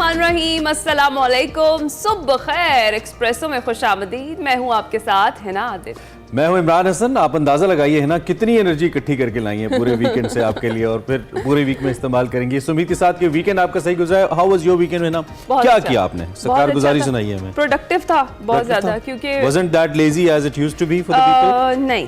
बिस्मिल्लाहिर्रहमानिर्रहीम, अस्सलाम वालेकुम, सुबह खैर। एक्सप्रेसो में खुशामदीद। मैं हूँ आपके साथ हिना आदिल। मैं हूं इमरान हसन। आप अंदाजा लगाइए है ना कितनी एनर्जी इकट्ठी करके लाई है पूरे वीकेंड से आपके लिए, और फिर पूरे वीक में इस्तेमाल करेंगे इस उम्मीद के साथ कि वीकेंड आपका सही गुजरा है। हाउ वाज योर वीकेंड है ना, क्या किया आपने? सरकार गुजारी सुनाई है हमें। प्रोडक्टिव था बहुत ज्यादा, क्योंकि wasn't that lazy as it used to be for the people? नहीं,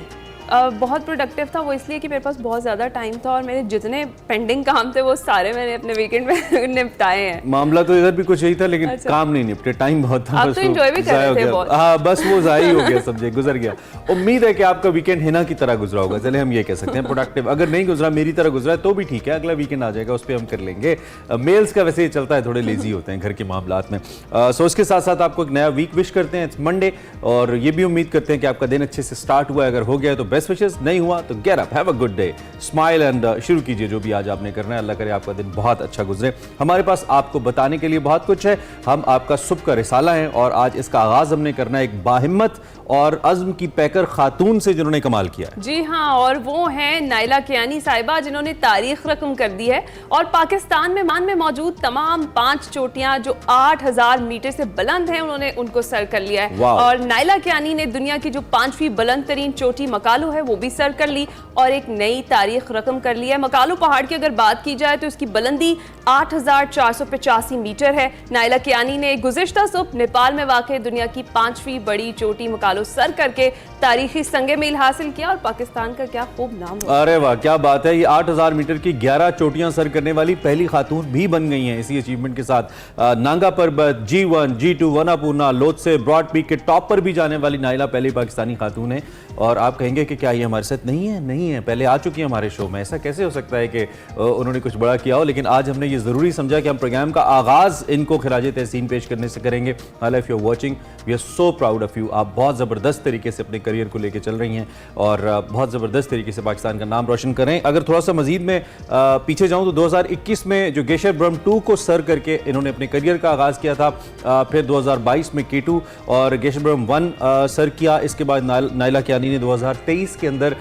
बहुत प्रोडक्टिव था वो इसलिए कि मेरे पास बहुत ज़्यादा टाइम था और मेरे जितने पेंडिंग काम थे वो सारे मैंने अपने वीकेंड में निपटाए हैं। मामला तो इधर भी कुछ यही था, लेकिन काम नहीं निपटे, टाइम बहुत था। आप तो एंजॉय भी कर रहे थे बहुत। हाँ, बस वो ज़ाया हो गया, सब्जेक्ट गुजर गया। उम्मीद है कि आपका वीकेंड हिना की तरह गुजरा होगा, चले हम ये कह सकते हैं प्रोडक्टिव। अगर नहीं गुजरा, मेरी तरह गुजरा है तो भी ठीक है, अगला वीकेंड आ जाएगा, उस पर हम कर लेंगे। मेल्स का वैसे ही चलता है, थोड़े लेजी होते हैं घर के मामलात में। सो उसके साथ साथ आपको एक नया वीक विश करते हैं, इट्स मंडे, और ये भी उम्मीद करते हैं कि आपका दिन अच्छे से स्टार्ट हुआ है। अगर हो गया है तो बेस्ट विशेस, नहीं हुआ तो get up, have a good day, smile and शुरू कीजिए जो भी आज आपने करना है। अल्लाह करे आपका दिन बहुत अच्छा गुजरे। हमारे पास आपको बताने के लिए बहुत कुछ है। हम आपका सुबह का रिसाला हैं और आज इसका आगाज हमने करना है एक बाहिम्मत और अज़्म की पैकर खातून से जिन्होंने कमाल किया है। जी हाँ, और वो हैं नाइला कियानी साहिबा, जिन्होंने तारीख रकम कर दी है और पाकिस्तान में मान में मौजूद तमाम 5 चोटियां जो 8000 मीटर से बुलंद हैं, उन्होंने उनको सर कर लिया है। और नाइला कियानी ने दुनिया की जो 5वीं बुलंद तरीन चोटी मकालू है वो भी सर कर ली और एक नई तारीख रकम कर ली है। मकालू पहाड़ की अगर बात की जाए तो इसकी बुलंदी 8485 मीटर है। नाइला कियानी ने गुज़िश्ता सुबह नेपाल में वाक़ दुनिया की 5वीं बड़ी चोटी मकालू सर करके तारीखी संगे मील हासिल किया और पाकिस्तान का क्या खूब नाम हुआ। अरे वाह, क्या बात है। ये 8000 मीटर की 11 चोटियां सर करने वाली पहली खातून भी बन गई हैं इसी अचीवमेंट के साथ। नांगा पर्वत, G1, G2, वनापूर्ना, Lhotse, broad peak के टॉप पर भी जाने वाली नाइला पहली पाकिस्तानी खातून है। और आप कहेंगे कि क्या ये हमारे साथ नहीं है? नहीं है, पहले आ चुकी है हमारे शो में। ऐसा कैसे हो सकता है कि उन्होंने कुछ बड़ा किया हो? लेकिन आज हमने ये ज़रूरी समझा कि हम प्रोग्राम का आगाज़ इनको खिराज तहसीन पेश करने से करेंगे। हालांकि if you are watching, we are so proud of you. आप बहुत ज़बरदस्त तरीके से अपने करियर को लेकर चल रही हैं और बहुत ज़बरदस्त तरीके से पाकिस्तान का नाम रोशन कर रहे हैं। अगर थोड़ा सा मजीद में पीछे जाऊँ तो 2021 में जो गेशर ब्रह्म 2 को सर करके इन्होंने अपने करियर का आगाज़ किया था। फिर 2022 में K2 और गेशर ब्रह्म 1 सर किया। इसके बाद नाइला कियानी ने 2023 के अंदर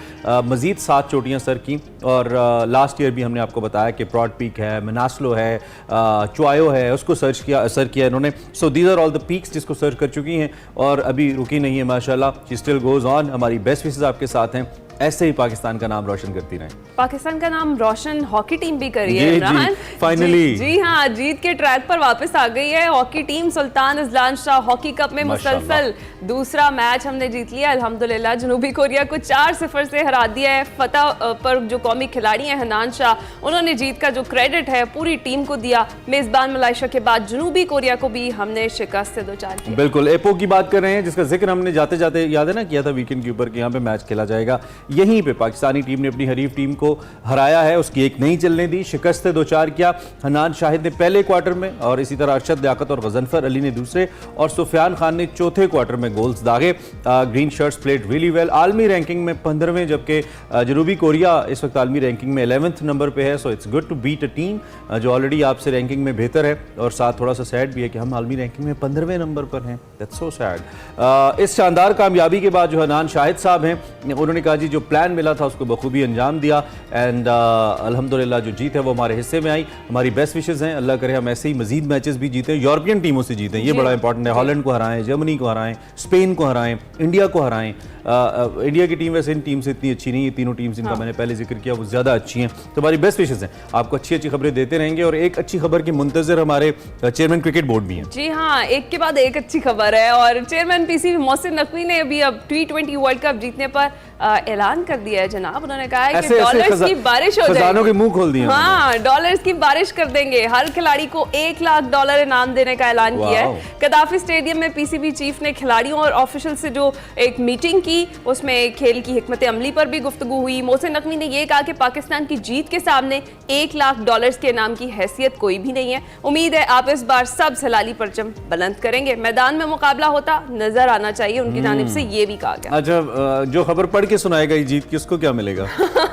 मजीद 7 चोटियां सर की। और लास्ट ईयर भी हमने आपको बताया कि ब्रॉड पीक है, मनास्लो है, चुआयो है, उसको सर किया इन्होंने। So these are all the peaks जिसको सर कर चुकी हैं और अभी रुकी नहीं है माशाल्लाह। She still goes on. हमारी बेस्ट विशेस आपके साथ हैं, ऐसे ही पाकिस्तान का नाम रोशन करती रहें। पाकिस्तान का नाम रोशन हॉकी टीम भी करी है इमरान। फाइनली जी हाँ, जीत के ट्रैक पर वापस आ गई है hockey team. Sultan Azlan Shah hockey cup में मुसलसल दूसरा मैच हमने जीत लिया अल्हम्दुलिल्लाह। जनूबी कोरिया को 4-0 से हरा दिया है। फतह पर जो कौमी खिलाड़ी हैं हनान शाह, उन्होंने जीत का जो क्रेडिट है पूरी टीम को दिया। मेजबान मलेशिया के बाद जनूबी कोरिया को भी हमने शिकस्त से 2-4 किया। बिल्कुल एपो की बात कर रहे हैं, जिसका जिक्र हमने जाते जाते याद है ना किया था वीकेंड के ऊपर कि यहाँ पे मैच खेला जाएगा। यहीं पे पाकिस्तानी टीम ने अपनी हरीफ टीम को हराया है, उसकी एक नहीं चलने दी, शिकस्त से 2-4 किया। हनान शाहिद ने पहले क्वार्टर में और इसी तरह अरशद लियाकत और गजनफर अली ने दूसरे और सुफियान खान ने चौथे क्वार्टर में गोल्स दागे। Green shirts played really well. आलमी रैंकिंग में 15वें, जबकि जनूबी कोरिया इस वक्त आलमी रैंकिंग में 11वें नंबर पे है। So it's good to beat a team जो ऑलरेडी आपसे रैंकिंग में बेहतर है। और साथ थोड़ा सा सैड भी है कि हम आलमी रैंकिंग में 15वें नंबर पर हैं। That's so sad. इस शानदार कामयाबी के बाद जो हनान शाहिद साहब हैं, उन्होंने कहा जी जो प्लान मिला था उसको बखूबी अंजाम दिया एंड अल्हम्दुलिल्लाह जो जीत है वो हमारे हिस्से में आई। हमारी बेस्ट विशेस हैं, अल्लाह करे हम ऐसे ही मजीद मैचेस भी जीतें, यूरोपियन टीमों से जीतें, ये बड़ा इंपॉर्टेंट है। हॉलैंड को हराएं, जर्मनी को हराएं, स्पेन को हराएं, इंडिया को हराएं। इंडिया की टीम वैसे इन टीम से इतनी अच्छी नहीं है, तीनों टीम्स जिनका मैंने पहले जिक्र किया वो ज़्यादा अच्छी हैं। तो हमारी बेस्ट विशेस हैं, आपको अच्छी अच्छी खबरें देते रहेंगे। और एक अच्छी खबर की मुंतज़र हमारे चेयरमैन क्रिकेट बोर्ड भी हैं। जी हाँ, एक के बाद एक अच्छी खबर है। और चेयरमैन पीसी मोहसिन नकवी ने अभी अब T20 वर्ल्ड कप जीतने पर ऐलान कर दिया है जनाब। उन्होंने कहा है कि डॉलर्स की बारिश हो जाएगी, के मुंह खोल दिए। हाँ, डॉलर्स की बारिश कर देंगे। हर खिलाड़ी को $1 लाख इनाम देने का ऐलान किया है। कदाफी स्टेडियम में पीसीबी चीफ ने खिलाड़ियों और ऑफिशियल से जो एक मीटिंग की, उसमें खेल की हिकमत अमली पर भी गुफ्तगू हुई। मोहसिन नकवी ने यह कहा कि पाकिस्तान की जीत के सामने $1 लाख के इनाम की हैसियत कोई भी नहीं है। उम्मीद है आप इस बार सब सलाली परचम बुलंद करेंगे। मैदान में मुकाबला होता नजर आना चाहिए उनकी जानिब से, ये भी कहा गया। अच्छा, जो खबर पढ़ के सुनाएगा ये जीत की, उसको क्या मिलेगा?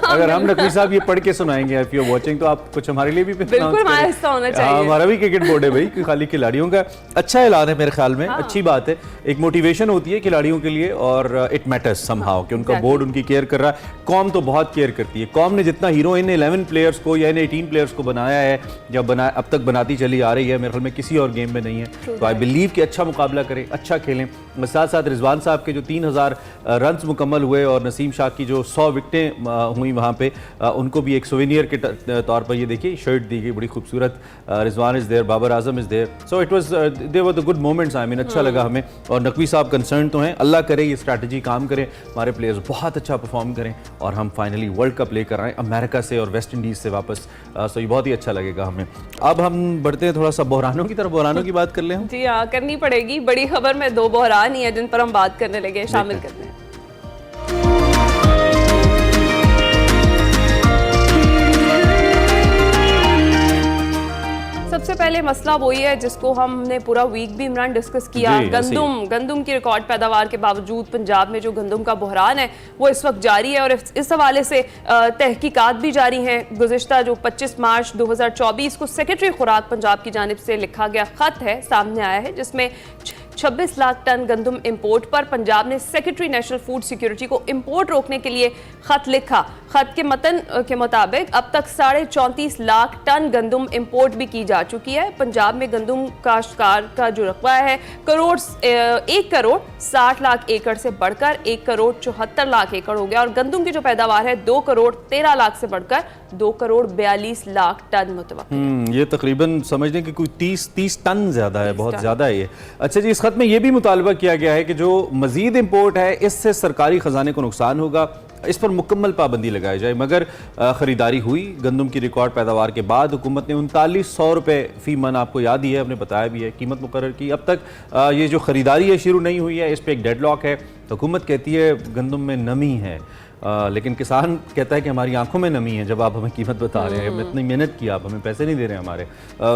अगर हम नकवी साहब ये पढ़ के सुनाएंगे इफ यू आर वाचिंग, तो आप कुछ हमारे लिए भी बिल्कुल हमारा हिस्सा होना चाहिए। हमारा भी क्रिकेट बोर्ड है भाई, कि खाली खिलाड़ियों का अच्छा ऐलान है मेरे ख्याल में। अच्छी बात है, एक मोटिवेशन होती है खिलाड़ियों के लिए, और इट मैटर्स समहाउ कि उनका बोर्ड उनकी केयर कर रहा है। कौम तो बहुत केयर करती है। कौम ने जितना हीरो इन 11 प्लेयर्स को या इन 18 प्लेयर्स को बनाया है, या बनाया अब तक बनाती चली आ रही है, मेरे ख्याल में किसी और गेम में नहीं है। तो आई बिलीव कि अच्छा मुकाबला करें, अच्छा खेलें। साथ साथ रिजवान साहब के जो 3000 रन मुकम्मल हुए और नसीम शाह की जो 100 विकेटें हुई वहाँ पे, उनको भी एक सोवेनियर के तौर पर ये देखिए शर्ट दी गई, बड़ी खूबसूरत। Rizwan is there, Babar Azam is there, so it was they were the good moments. I mean अच्छा लगा हमें। और नकवी साहब कंसर्न तो हैं, अल्लाह करे ये स्ट्रैटेजी काम करे, हमारे प्लेयर्स बहुत अच्छा परफॉर्म करें और हम फाइनली वर्ल्ड कप लेकर आएँ अमेरिका से और वेस्ट इंडीज़ से वापस। सो ये बहुत ही अच्छा लगेगा हमें। अब हम बढ़ते हैं थोड़ा सा बहरानों की तरफ। बहरानों की बात कर लें हम। जी हाँ, करनी पड़ेगी। बड़ी खबर में 2 बहरान ही है जिन पर हम बात करने लगे, शामिल करते हैं। सबसे पहले मसला वही है जिसको हमने पूरा वीक भी इमरान डिस्कस किया। गंदुम की रिकॉर्ड पैदावार के बावजूद पंजाब में जो गंदुम का बहरान है वो इस वक्त जारी है, और इस हवाले से तहकीकात भी जारी हैं। गुज़िश्ता जो 25 मार्च 2024 को सेक्रेटरी खुराक पंजाब की जानिब से लिखा गया ख़त है, सामने आया है, जिसमें 26 लाख टन गंदम इंपोर्ट पर पंजाब ने सेक्रेटरी नेशनल फूड सिक्योरिटी को इंपोर्ट रोकने के लिए खत लिखा। खत के मतन के मुताबिक अब तक 34.5 लाख टन गंदम इंपोर्ट भी की जा चुकी है। पंजाब में गंदम काश्तकार का जो रकबा है 1 करोड़ 60 लाख एकड़ से बढ़कर 1 करोड़ 74 लाख एकड़ हो गया, और गंदम की जो पैदावार है 2 करोड़ 13 लाख से बढ़कर 2 करोड़ 42 लाख टन मुतवक्किल। ये तकरीबन समझने कि कोई 30 टन ज्यादा है, बहुत ज्यादा है ये। अच्छा जी, इस खत में ये भी मुतालबा किया गया है कि जो मजीद इंपोर्ट है इससे सरकारी खजाने को नुकसान होगा, इस पर मुकम्मल पाबंदी लगाई जाए। मगर ख़रीदारी हुई गंदम की रिकॉर्ड पैदावार के बाद। हुकूमत ने 3900 रुपये फ़ी मन, आपको याद ही है, हमने बताया भी है, कीमत मुकर्रर की। अब तक ये जो ख़रीदारी है शुरू नहीं हुई है, इस पर एक डेडलॉक है। हुकूमत कहती है गंदम में नमी है, लेकिन किसान कहता है कि हमारी आंखों में नमी है जब आप हमें कीमत बता रहे हैं, इतनी मेहनत की, आप हमें पैसे नहीं दे रहे हैं हमारे।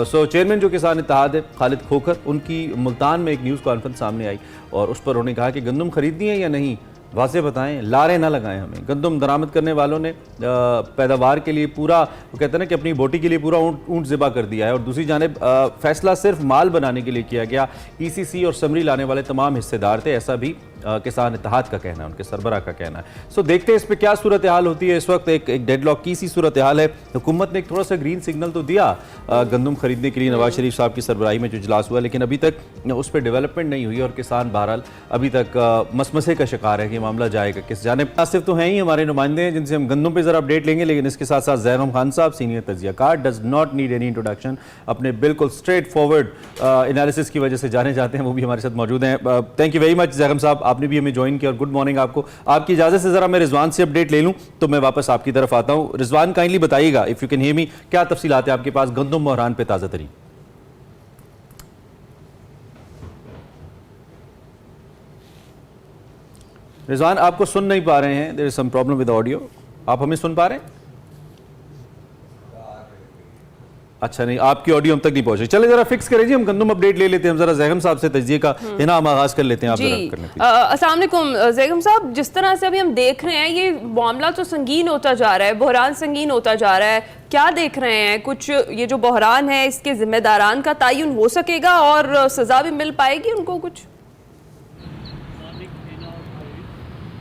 सो चेयरमैन जो किसान इत्तेहाद है खालिद खोखर, उनकी मुल्तान में एक न्यूज़ कॉन्फ्रेंस सामने आई और उस पर उन्होंने कहा कि गंदम खरीदनी है या नहीं, वाज़े बताएं, लारे ना लगाएं हमें। गंदम दरामद करने वालों ने पैदावार के लिए पूरा, वो कहते हैं ना कि अपनी बोटी के लिए पूरा ऊँट ज़िबा कर दिया है, और दूसरी जानिब फैसला सिर्फ माल बनाने के लिए किया गया। ECC और समरी लाने वाले तमाम हिस्सेदार थे, ऐसा भी किसान इत्तेहाद का कहना है, उनके सरबराह का कहना है। सो देखते हैं इस पर क्या सूरत हाल होती है। इस वक्त एक डेडलॉक की सी सूरत हाल है। हुकूमत ने एक थोड़ा सा ग्रीन सिग्नल तो दिया गंदम खरीदने के लिए नवाज शरीफ साहब की सरबराही में जो इजलास हुआ, लेकिन अभी तक उस पर डेवलपमेंट नहीं हुई और किसान बहरहाल अभी तक मसमसे का शिकार है कि मामला जाएगा किस जानिब। आसिफ तो हैं ही हमारे नुमाइंदे हैं जिनसे हम गंदम पर जरा अपडेट लेंगे, लेकिन इसके साथ साथ ज़ैगम खान साहब, सीनियर तज्ज़ियाकार, does not need any introduction, अपने बिल्कुल स्ट्रेट फॉरवर्ड एनालिसिस की वजह से जाने जाते हैं, वो भी हमारे साथ मौजूद हैं। Thank you very much Zaigham साहब, आपने भी हमें ज्वाइन किया और गुड मॉर्निंग आपको। आपकी इजाज़त से ज़रा मैं रिजवान से अपडेट ले लूँ तो मैं वापस आपकी तरफ आता हूँ। रिजवान काइंडली बताइएगा if you can hear me, क्या तफसीलात है आपके पास गंदम बहरान पे ताज़ा तरीन? रिजवान आपको सुन नहीं पा रहे हैं, there is some problem with audio. आप हमें सुन पा रहे हैं? अच्छा नहीं, आपकी ऑडियो हम तक नहीं पहुंच रही। चले जरा फिक्स करें जी, हम गंदम अपडेट ले लेते हैं। हम जरा ज़ैगम साहब से तज्जिए का हम आगाज कर लेते हैं। आप अस्सलाम वालेकुम ज़ैगम साहब, जिस तरह से अभी हम देख रहे हैं ये मामला तो संगीन होता जा रहा है, बहरान संगीन होता जा रहा है, क्या देख रहे हैं? कुछ ये जो बहरान है इसके जिम्मेदारान का तयन हो सकेगा और सजा भी मिल पाएगी उनको कुछ?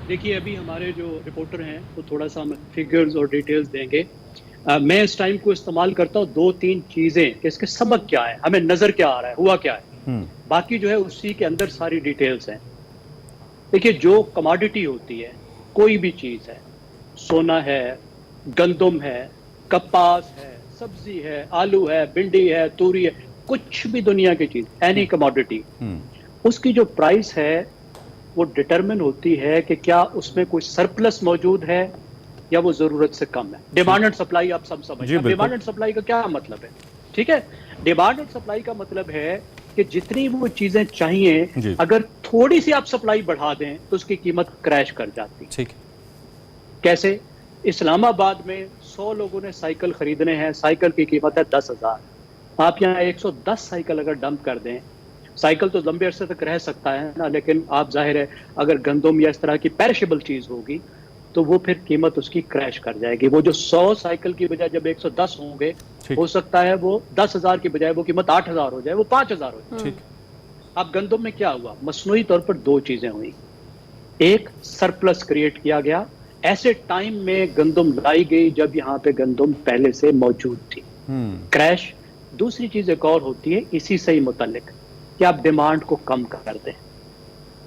देखिए, अभी हमारे जो रिपोर्टर हैं वो थोड़ा सा हमें फिगर्स और डिटेल्स देंगे। मैं इस टाइम को इस्तेमाल करता हूँ 2-3 चीज़ें कि इसके सबक क्या है, हमें नज़र क्या आ रहा है, हुआ क्या है, बाकी जो है उसी के अंदर सारी डिटेल्स हैं। देखिए, जो कमोडिटी होती है, कोई भी चीज़ है, सोना है, गंदम है, कपास है, सब्जी है, आलू है, भिंडी है, तूरी है, कुछ भी दुनिया की चीज़, एनी कमोडिटी, उसकी जो प्राइस है वो डिटरमिन होती है कि क्या उसमें कोई सरप्लस मौजूद है या वो जरूरत से कम है। डिमांड एंड सप्लाई आप सब समझते हैं। डिमांड एंड सप्लाई का क्या मतलब है? ठीक है, डिमांड एंड सप्लाई का मतलब है कि जितनी वो चीजें चाहिए, अगर थोड़ी सी आप सप्लाई बढ़ा दें तो उसकी कीमत क्रैश कर जाती है। ठीक। कैसे? इस्लामाबाद में 100 लोगों ने साइकिल खरीदने हैं, साइकिल की कीमत है 10,000। आप यहाँ 110 साइकिल अगर डंप कर दें, साइकिल तो लंबे अरसे तक रह सकता है ना, लेकिन आप जाहिर है अगर गंदम या इस तरह की पेरिशेबल चीज होगी तो वो फिर कीमत उसकी क्रैश कर जाएगी। वो जो 100 साइकिल की बजाय जब 110 होंगे, हो सकता है वो 10,000 की बजाय वो कीमत 8,000 हो जाए, वो 5,000 हो जाए। अब गंदम में क्या हुआ? मसनूई तौर पर दो चीजें हुई। एक, सरप्लस क्रिएट किया गया, ऐसे टाइम में गंदम लाई गई जब यहाँ पे गंदम पहले से मौजूद थी, क्रैश। दूसरी चीज एक और होती है इसी से ही मुतल्लिक, कि आप डिमांड को कम कर दें।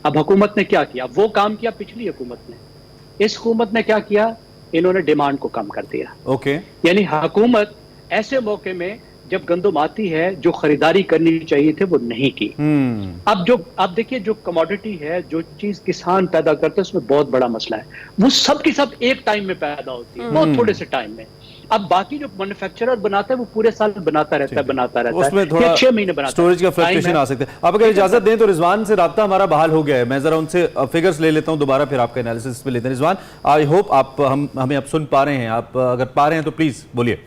अब हुकूमत ने क्या किया? वो काम किया पिछली हुकूमत ने। इस हुकूमत ने क्या किया? इन्होंने डिमांड को कम कर दिया। ओके। यानी हुकूमत ऐसे मौके में जब गंदम आती है, जो खरीदारी करनी चाहिए थे वो नहीं की। अब देखिए, जो कमोडिटी है, जो चीज किसान पैदा करते हैं, उसमें बहुत बड़ा मसला है। वो सब की सब एक टाइम में पैदा होती है, बहुत थोड़े से टाइम में। अब बाकी जो मैन्युफैक्चरर बनाता है वो पूरे साल बनाता रहता है, उसमें थोड़ा 6 महीने बनाता है, स्टोरेज का फ्लक्चुएशन आ सकता है। आप अगर इजाजत दें तो रिजवान से राब्ता हमारा बहाल हो गया है, मैं जरा उनसे फिगर्स ले लेता हूं दोबारा, फिर आपका एनालिसिस पे लेते हैं। रिजवान, आई होप आप हमें अब सुन पा रहे हैं। आप अगर पा रहे हैं तो प्लीज बोलिए।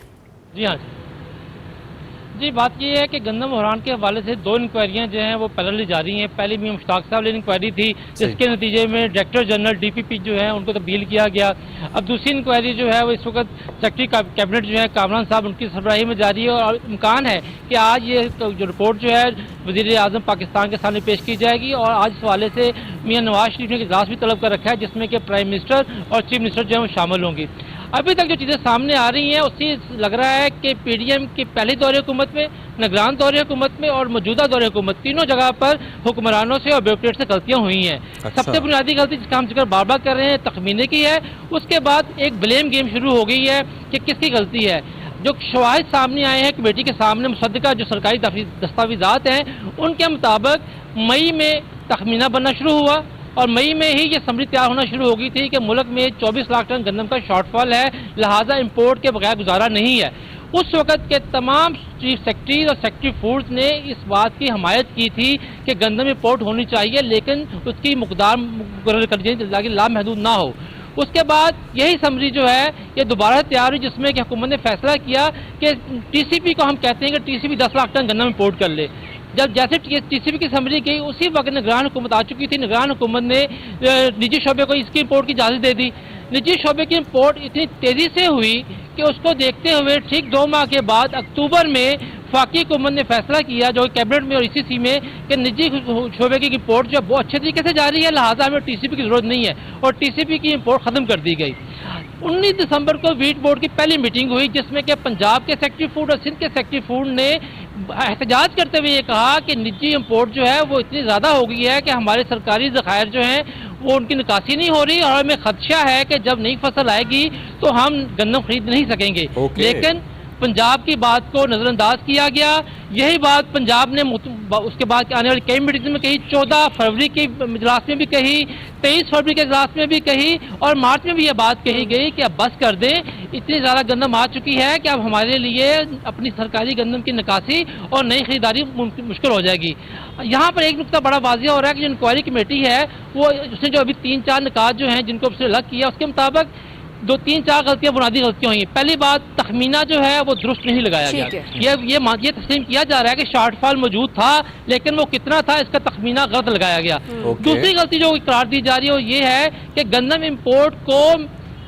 जी हाँ जी, बात ये है कि गंदम बहरान के हवाले से 2 इंक्वायरियाँ जो हैं वो पैरेलली जारी हैं। पहले भी मुश्ताक साहब वाली इंक्वायरी थी, जिसके नतीजे में डायरेक्टर जनरल DPP जो है उनको तब्दील किया गया। अब दूसरी इंक्वायरी जो है वो इस वक्त सेक्रेटरी कैबिनेट जो है कामरान साहब, उनकी सरबराही में जारी है। और इम्कान है कि आज ये जो रिपोर्ट जो है वज़ीर आज़म पाकिस्तान के सामने पेश की जाएगी। और आज इस हवाले से मियाँ नवाज शरीफ ने इजलास भी तलब कर रखा है, जिसमें कि प्राइम मिनिस्टर और चीफ मिनिस्टर जो है वो शामिल होंगी। अभी तक जो चीज़ें सामने आ रही हैं उससे लग रहा है कि PDM के पहले दौरे हुकूमत में, निगरान दौरे हुकूमत में और मौजूदा दौरे हुकूमत, तीनों जगह पर हुक्मरानों से और ब्यूरोक्रेट से गलतियां हुई हैं। सबसे बुनियादी गलती जिसका हम जिक्र बार बार कर रहे हैं, तखमीने की है। उसके बाद एक ब्लेम गेम शुरू हो गई है कि किसकी गलती है। जो शवाहिद सामने आए हैं कमेटी के सामने, मुसद्दका जो सरकारी दस्तावेजात हैं, उनके मुताबिक मई में तखमीना बनना शुरू हुआ और मई में ही ये समरी तैयार होना शुरू हो गई थी कि मुल्क में 24 लाख टन गंदम का शॉर्टफॉल है, लिहाजा इंपोर्ट के बगैर गुजारा नहीं है। उस वक्त के तमाम चीफ सेक्रेटरी और सेक्रेटरी फूड्स ने इस बात की हमायत की थी कि गंदम इंपोर्ट होनी चाहिए, लेकिन उसकी मकदार मुकर्रर कर दी ताकि लामहदूद ना हो। उसके बाद यही समरी जो है ये दोबारा तैयार हुई, जिसमें कि हुकूमत ने फैसला किया कि TCP को हम कहते हैं कि TCP 10 लाख टन गंदम इंपोर्ट कर ले। जब जैसे TCP की समरी गई, उसी वक्त निगरान हुकूमत आ चुकी थी। निगरान हुकूमत ने निजी शोबे को इसकी इंपोर्ट की इजाज़त दे दी। निजी शोबे की इंपोर्ट इतनी तेज़ी से हुई कि उसको देखते हुए ठीक 2 माह के बाद अक्टूबर में वफाकी हुकूमत ने फैसला किया, जो कैबिनेट में और ECC में, कि निजी शोबे की इंपोर्ट जो बहुत अच्छे तरीके से जारी है, लिहाजा हमें TCP की जरूरत नहीं है और TCP की इंपोर्ट खत्म कर दी गई। 19 दिसंबर को वीट बोर्ड की पहली मीटिंग हुई, जिसमें कि पंजाब के सेक्रेटरी फूड और सिंध के सेक्रेटरी फूड ने एहतजाज करते हुए ये कहा कि निजी इंपोर्ट जो है वो इतनी ज़्यादा हो गई है कि हमारे सरकारी ज़खायर जो हैं वो उनकी निकासी नहीं हो रही और हमें खदशा है कि जब नई फसल आएगी तो हम गंदम खरीद नहीं सकेंगे। लेकिन पंजाब की बात को नज़रअंदाज किया गया। यही बात पंजाब ने उसके बाद आने वाली कई मीटिंग में कही, 14 फरवरी के इजलास में भी कही, 23 फरवरी के इजलास में भी कही और मार्च में भी ये बात कही गई कि अब बस कर दें, इतनी ज़्यादा गंदम आ चुकी है कि अब हमारे लिए अपनी सरकारी गंदम की निकासी और नई खरीदारी मुश्किल हो जाएगी। यहाँ पर एक नुकता बड़ा वाजिया हो रहा है कि जो इंक्वायरी कमेटी है वो उसने जो अभी 3-4 निकात जो हैं जिनको उसने अलग किया, उसके मुताबिक 2-3-4 गलतियां, बुनियादी गलतियां हुई। पहली बात, तखमीना जो है वो दुरुस्त नहीं लगाया गया। ये तस्लीम किया जा रहा है कि शॉर्टफॉल मौजूद था, लेकिन वो कितना था इसका तखमीना गलत लगाया गया। दूसरी गलती जो करार दी जा रही है वो ये है कि गंदम इंपोर्ट को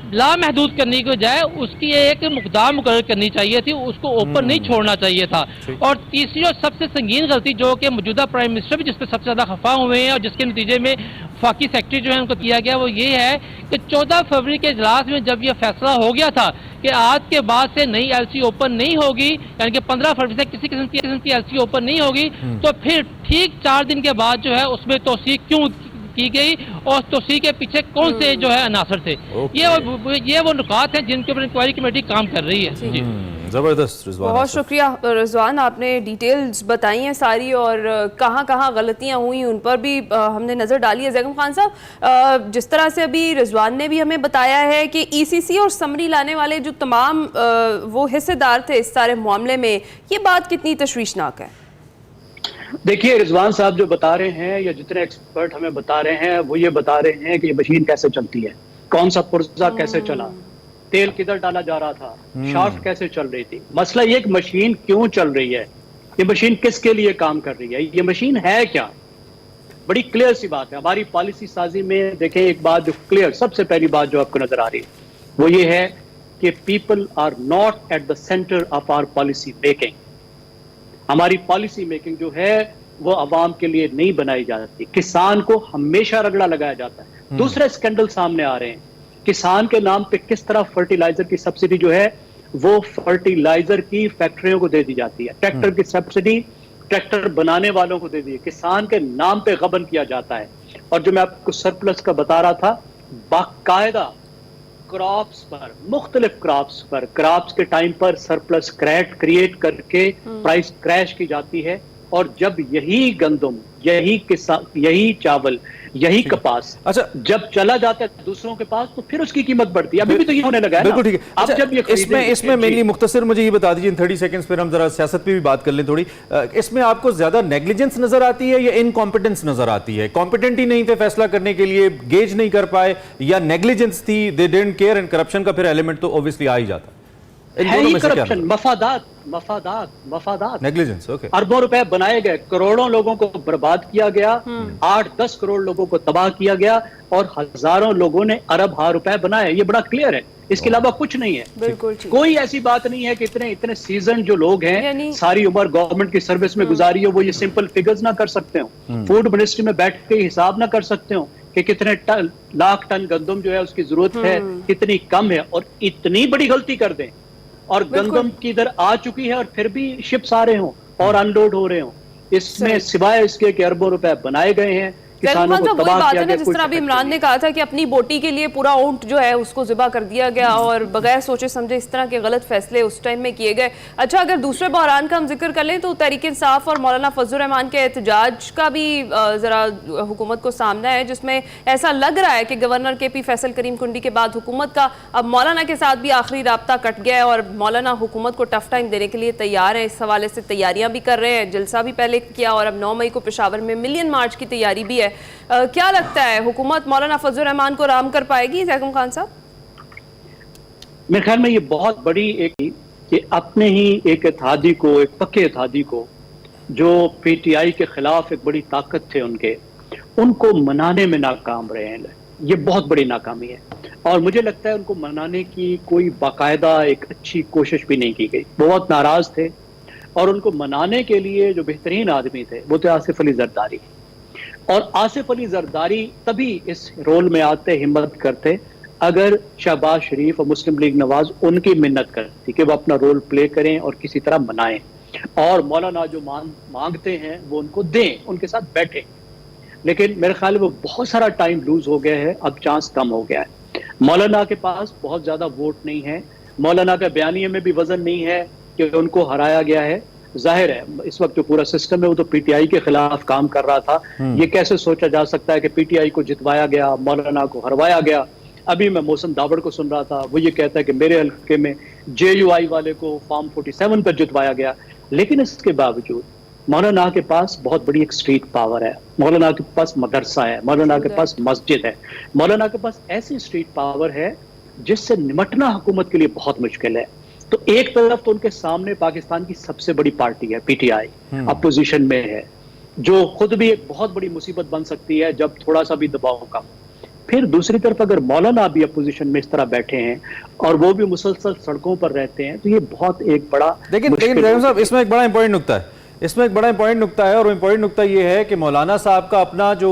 लामहदूद करने की बजाय उसकी एक मुकदार मुकर्रर करनी चाहिए थी, उसको ओपन नहीं छोड़ना चाहिए था। और तीसरी और सबसे संगीन गलती जो कि मौजूदा प्राइम मिनिस्टर भी जिस पर सबसे ज़्यादा खफा हुए हैं और जिसके नतीजे में वफाकी सेक्रेटरी जो है उनको किया गया, वो ये है कि 14 फरवरी के इजलास में जब यह फैसला हो गया था कि आज के बाद से नई LC ओपन नहीं होगी, यानी कि 15 फरवरी से किसी किस्म की LC ओपन नहीं होगी, तो फिर ठीक 4 दिन के बाद जो है उसमें तौसीक क्यों की गई और तौसीक के पीछे कौन से जो है अनासर थे। ये वो नुकात हैं जिनके ऊपर इंक्वायरी कमेटी काम कर रही है। जी जबरदस्त रिजवान, बहुत शुक्रिया रिजवान, आपने डिटेल्स बताई हैं सारी और कहाँ कहाँ गलतियाँ हुई उन पर भी हमने नज़र डाली है। जैगम खान साहब, जिस तरह से अभी रिजवान ने भी हमें बताया है कि ECC और समरी लाने वाले जो तमाम वो हिस्सेदार थे इस सारे मामले में, ये बात कितनी तशवीशनाक है? देखिए, रिजवान साहब जो बता रहे हैं या जितने एक्सपर्ट हमें बता रहे हैं वो ये बता रहे हैं कि ये मशीन कैसे चलती है, कौन सा पुर्जा कैसे चला, तेल किधर डाला जा रहा था, शाफ्ट कैसे चल रही थी। मसला ये कि मशीन क्यों चल रही है, ये मशीन किसके लिए काम कर रही है, ये मशीन है क्या। बड़ी क्लियर सी बात है। हमारी पॉलिसी साजी में देखें, एक बात जो क्लियर, सबसे पहली बात जो आपको नजर आ रही है वो ये है कि people are not at the centre of our policy making. हमारी पॉलिसी मेकिंग जो है वो अवाम के लिए नहीं बनाई जाती। किसान को हमेशा रगड़ा लगाया जाता है। दूसरे स्कैंडल सामने आ रहे हैं, किसान के नाम पे किस तरह फर्टिलाइजर की सब्सिडी जो है वो फर्टिलाइजर की फैक्ट्रियों को दे दी जाती है, ट्रैक्टर की सब्सिडी ट्रैक्टर बनाने वालों को दे दी है, किसान के नाम पे गबन किया जाता है। और जो मैं आपको सरप्लस का बता रहा था, बाकायदा क्रॉप्स पर, मुख्तलिफ क्रॉप्स पर, क्रॉप्स के टाइम पर सरप्लस क्रिएट करके प्राइस क्रैश की जाती है। और जब यही गंदम, यही चावल, यही कपास जब चला जाता है दूसरों के पास, तो फिर उसकी कीमत बढ़ती है। अभी भी तो ये होने लगा है। बिल्कुल ठीक है। अब जब ये इसमें मेनली मुख्तसर मुझे ये बता दीजिए इन 30 सेकंड्स पर हम जरा सियासत पे भी बात कर लें थोड़ी। इसमें आपको ज्यादा नेग्लिजेंस नजर आती है या इनकॉम्पिटेंस नजर आती है? कॉम्पिटेंट ही नहीं थे फैसला करने के लिए, गेज नहीं कर पाए, या नेग्लिजेंस थी, they didn't care, and corruption का फिर एलिमेंट तो ऑब्वियसली आ ही जाता है। ही करप्शन, मफादात, नेग्लिजेंस। ओके, अरबों रुपए बनाए गए, करोड़ों लोगों को बर्बाद किया गया, 8-10 करोड़ लोगों को तबाह किया गया और हजारों लोगों ने अरब रुपए बनाए। ये बड़ा क्लियर है, इसके अलावा कुछ नहीं है। बिल्कुल कोई ऐसी बात नहीं है कि इतने सीजन जो लोग हैं, सारी उम्र गवर्नमेंट की सर्विस में गुजारी हो, वो ये सिंपल फिगर्स ना कर सकते हो, फूड मिनिस्ट्री में बैठ के हिसाब ना कर सकते हो कि कितने लाख टन गंदम जो है उसकी जरूरत है, कितनी कम है, और इतनी बड़ी गलती कर दें और गंदम की इधर आ चुकी है और फिर भी शिप्स आ रहे हों और अनलोड हो रहे हों। इसमें सिवाय इसके कि अरबों रुपए बनाए गए हैं, किसानों को तबाह किया गया। जिस तरह अभी इमरान ने कहा था कि अपनी बोटी के लिए पूरा ऊंट जो है उसको ज़िबा कर दिया गया और बगैर सोचे समझे इस तरह के गलत फैसले उस टाइम में किए गए। अच्छा, अगर दूसरे बहरान का हम जिक्र कर लें तो तहरीक इंसाफ और मौलाना फजलुर रहमान के एहतजाज का भी ज़रा हुकूमत को सामना है, जिसमें ऐसा लग रहा है कि गवर्नर KP फैसल करीम कुंडी के बाद हुकूमत का अब मौलाना के साथ भी आखिरी राब्ता कट गया है और मौलाना हुकूमत को टफ टाइम देने के लिए तैयार है। इस हवाले से तैयारियां भी कर रहे हैं, जलसा भी पहले किया और अब 9 मई को पेशावर में मिलियन मार्च की तैयारी भी है। क्या लगता है, हुकूमत मौलाना फजलुर रहमान को राम कर पाएगी? जैकम खान साहब, मेरे ख्याल में ये बहुत बड़ी एक कि अपने ही एक इत्तेहादी को, एक पक्के इत्तेहादी को, जो PTI के खिलाफ एक बड़ी ताकत थे उनको मनाने में नाकाम रहे हैं। ये बहुत बड़ी नाकामी है और मुझे लगता है उनको मनाने की कोई बाकायदा एक अच्छी कोशिश भी नहीं की गई। बहुत नाराज थे और उनको मनाने के लिए जो बेहतरीन आदमी थे वो थे आसिफ अली जरदारी। और आसिफ अली जरदारी तभी इस रोल में आते, हिम्मत करते, अगर शहबाज शरीफ और मुस्लिम लीग नवाज उनकी मिन्नत करती कि वो अपना रोल प्ले करें और किसी तरह मनाएं और मौलाना जो मांगते हैं वो उनको दें, उनके साथ बैठे। लेकिन मेरे ख्याल में वो बहुत सारा टाइम लूज हो गया है, अब चांस कम हो गया है। मौलाना के पास बहुत ज्यादा वोट नहीं है, मौलाना का बयानिए में भी वजन नहीं है कि उनको हराया गया है। जाहिर है इस वक्त जो पूरा सिस्टम है वो तो PTI के खिलाफ काम कर रहा था। ये कैसे सोचा जा सकता है कि PTI को जितवाया गया, मौलाना को हरवाया गया। अभी मैं मौसम दावड़ को सुन रहा था, वो ये कहता है कि मेरे हल्के में JUI वाले को फॉर्म 47 पर जितवाया गया। लेकिन इसके बावजूद मौलाना के पास बहुत बड़ी एक स्ट्रीट पावर है, मौलाना के पास मदरसा है, मौलाना के पास मस्जिद है, मौलाना के पास ऐसी स्ट्रीट पावर है जिससे निमटना हुकूमत के लिए बहुत मुश्किल है। तो एक तरफ तो उनके सामने पाकिस्तान की सबसे बड़ी पार्टी है PTI, अपोजिशन में है, जो खुद भी एक बहुत बड़ी मुसीबत बन सकती है जब थोड़ा सा भी दबाव कम। फिर दूसरी तरफ अगर मौलाना भी अपोजिशन में इस तरह बैठे हैं और वो भी मुसलसल सड़कों पर रहते हैं, तो ये बहुत एक बड़ा। लेकिन साहब, इसमें एक बड़ा इंपॉर्टेंट नुकता है, इसमें एक बड़ा इंपॉर्टेंट नुकता है और इंपॉर्टेंट नुकता ये है कि मौलाना साहब का अपना जो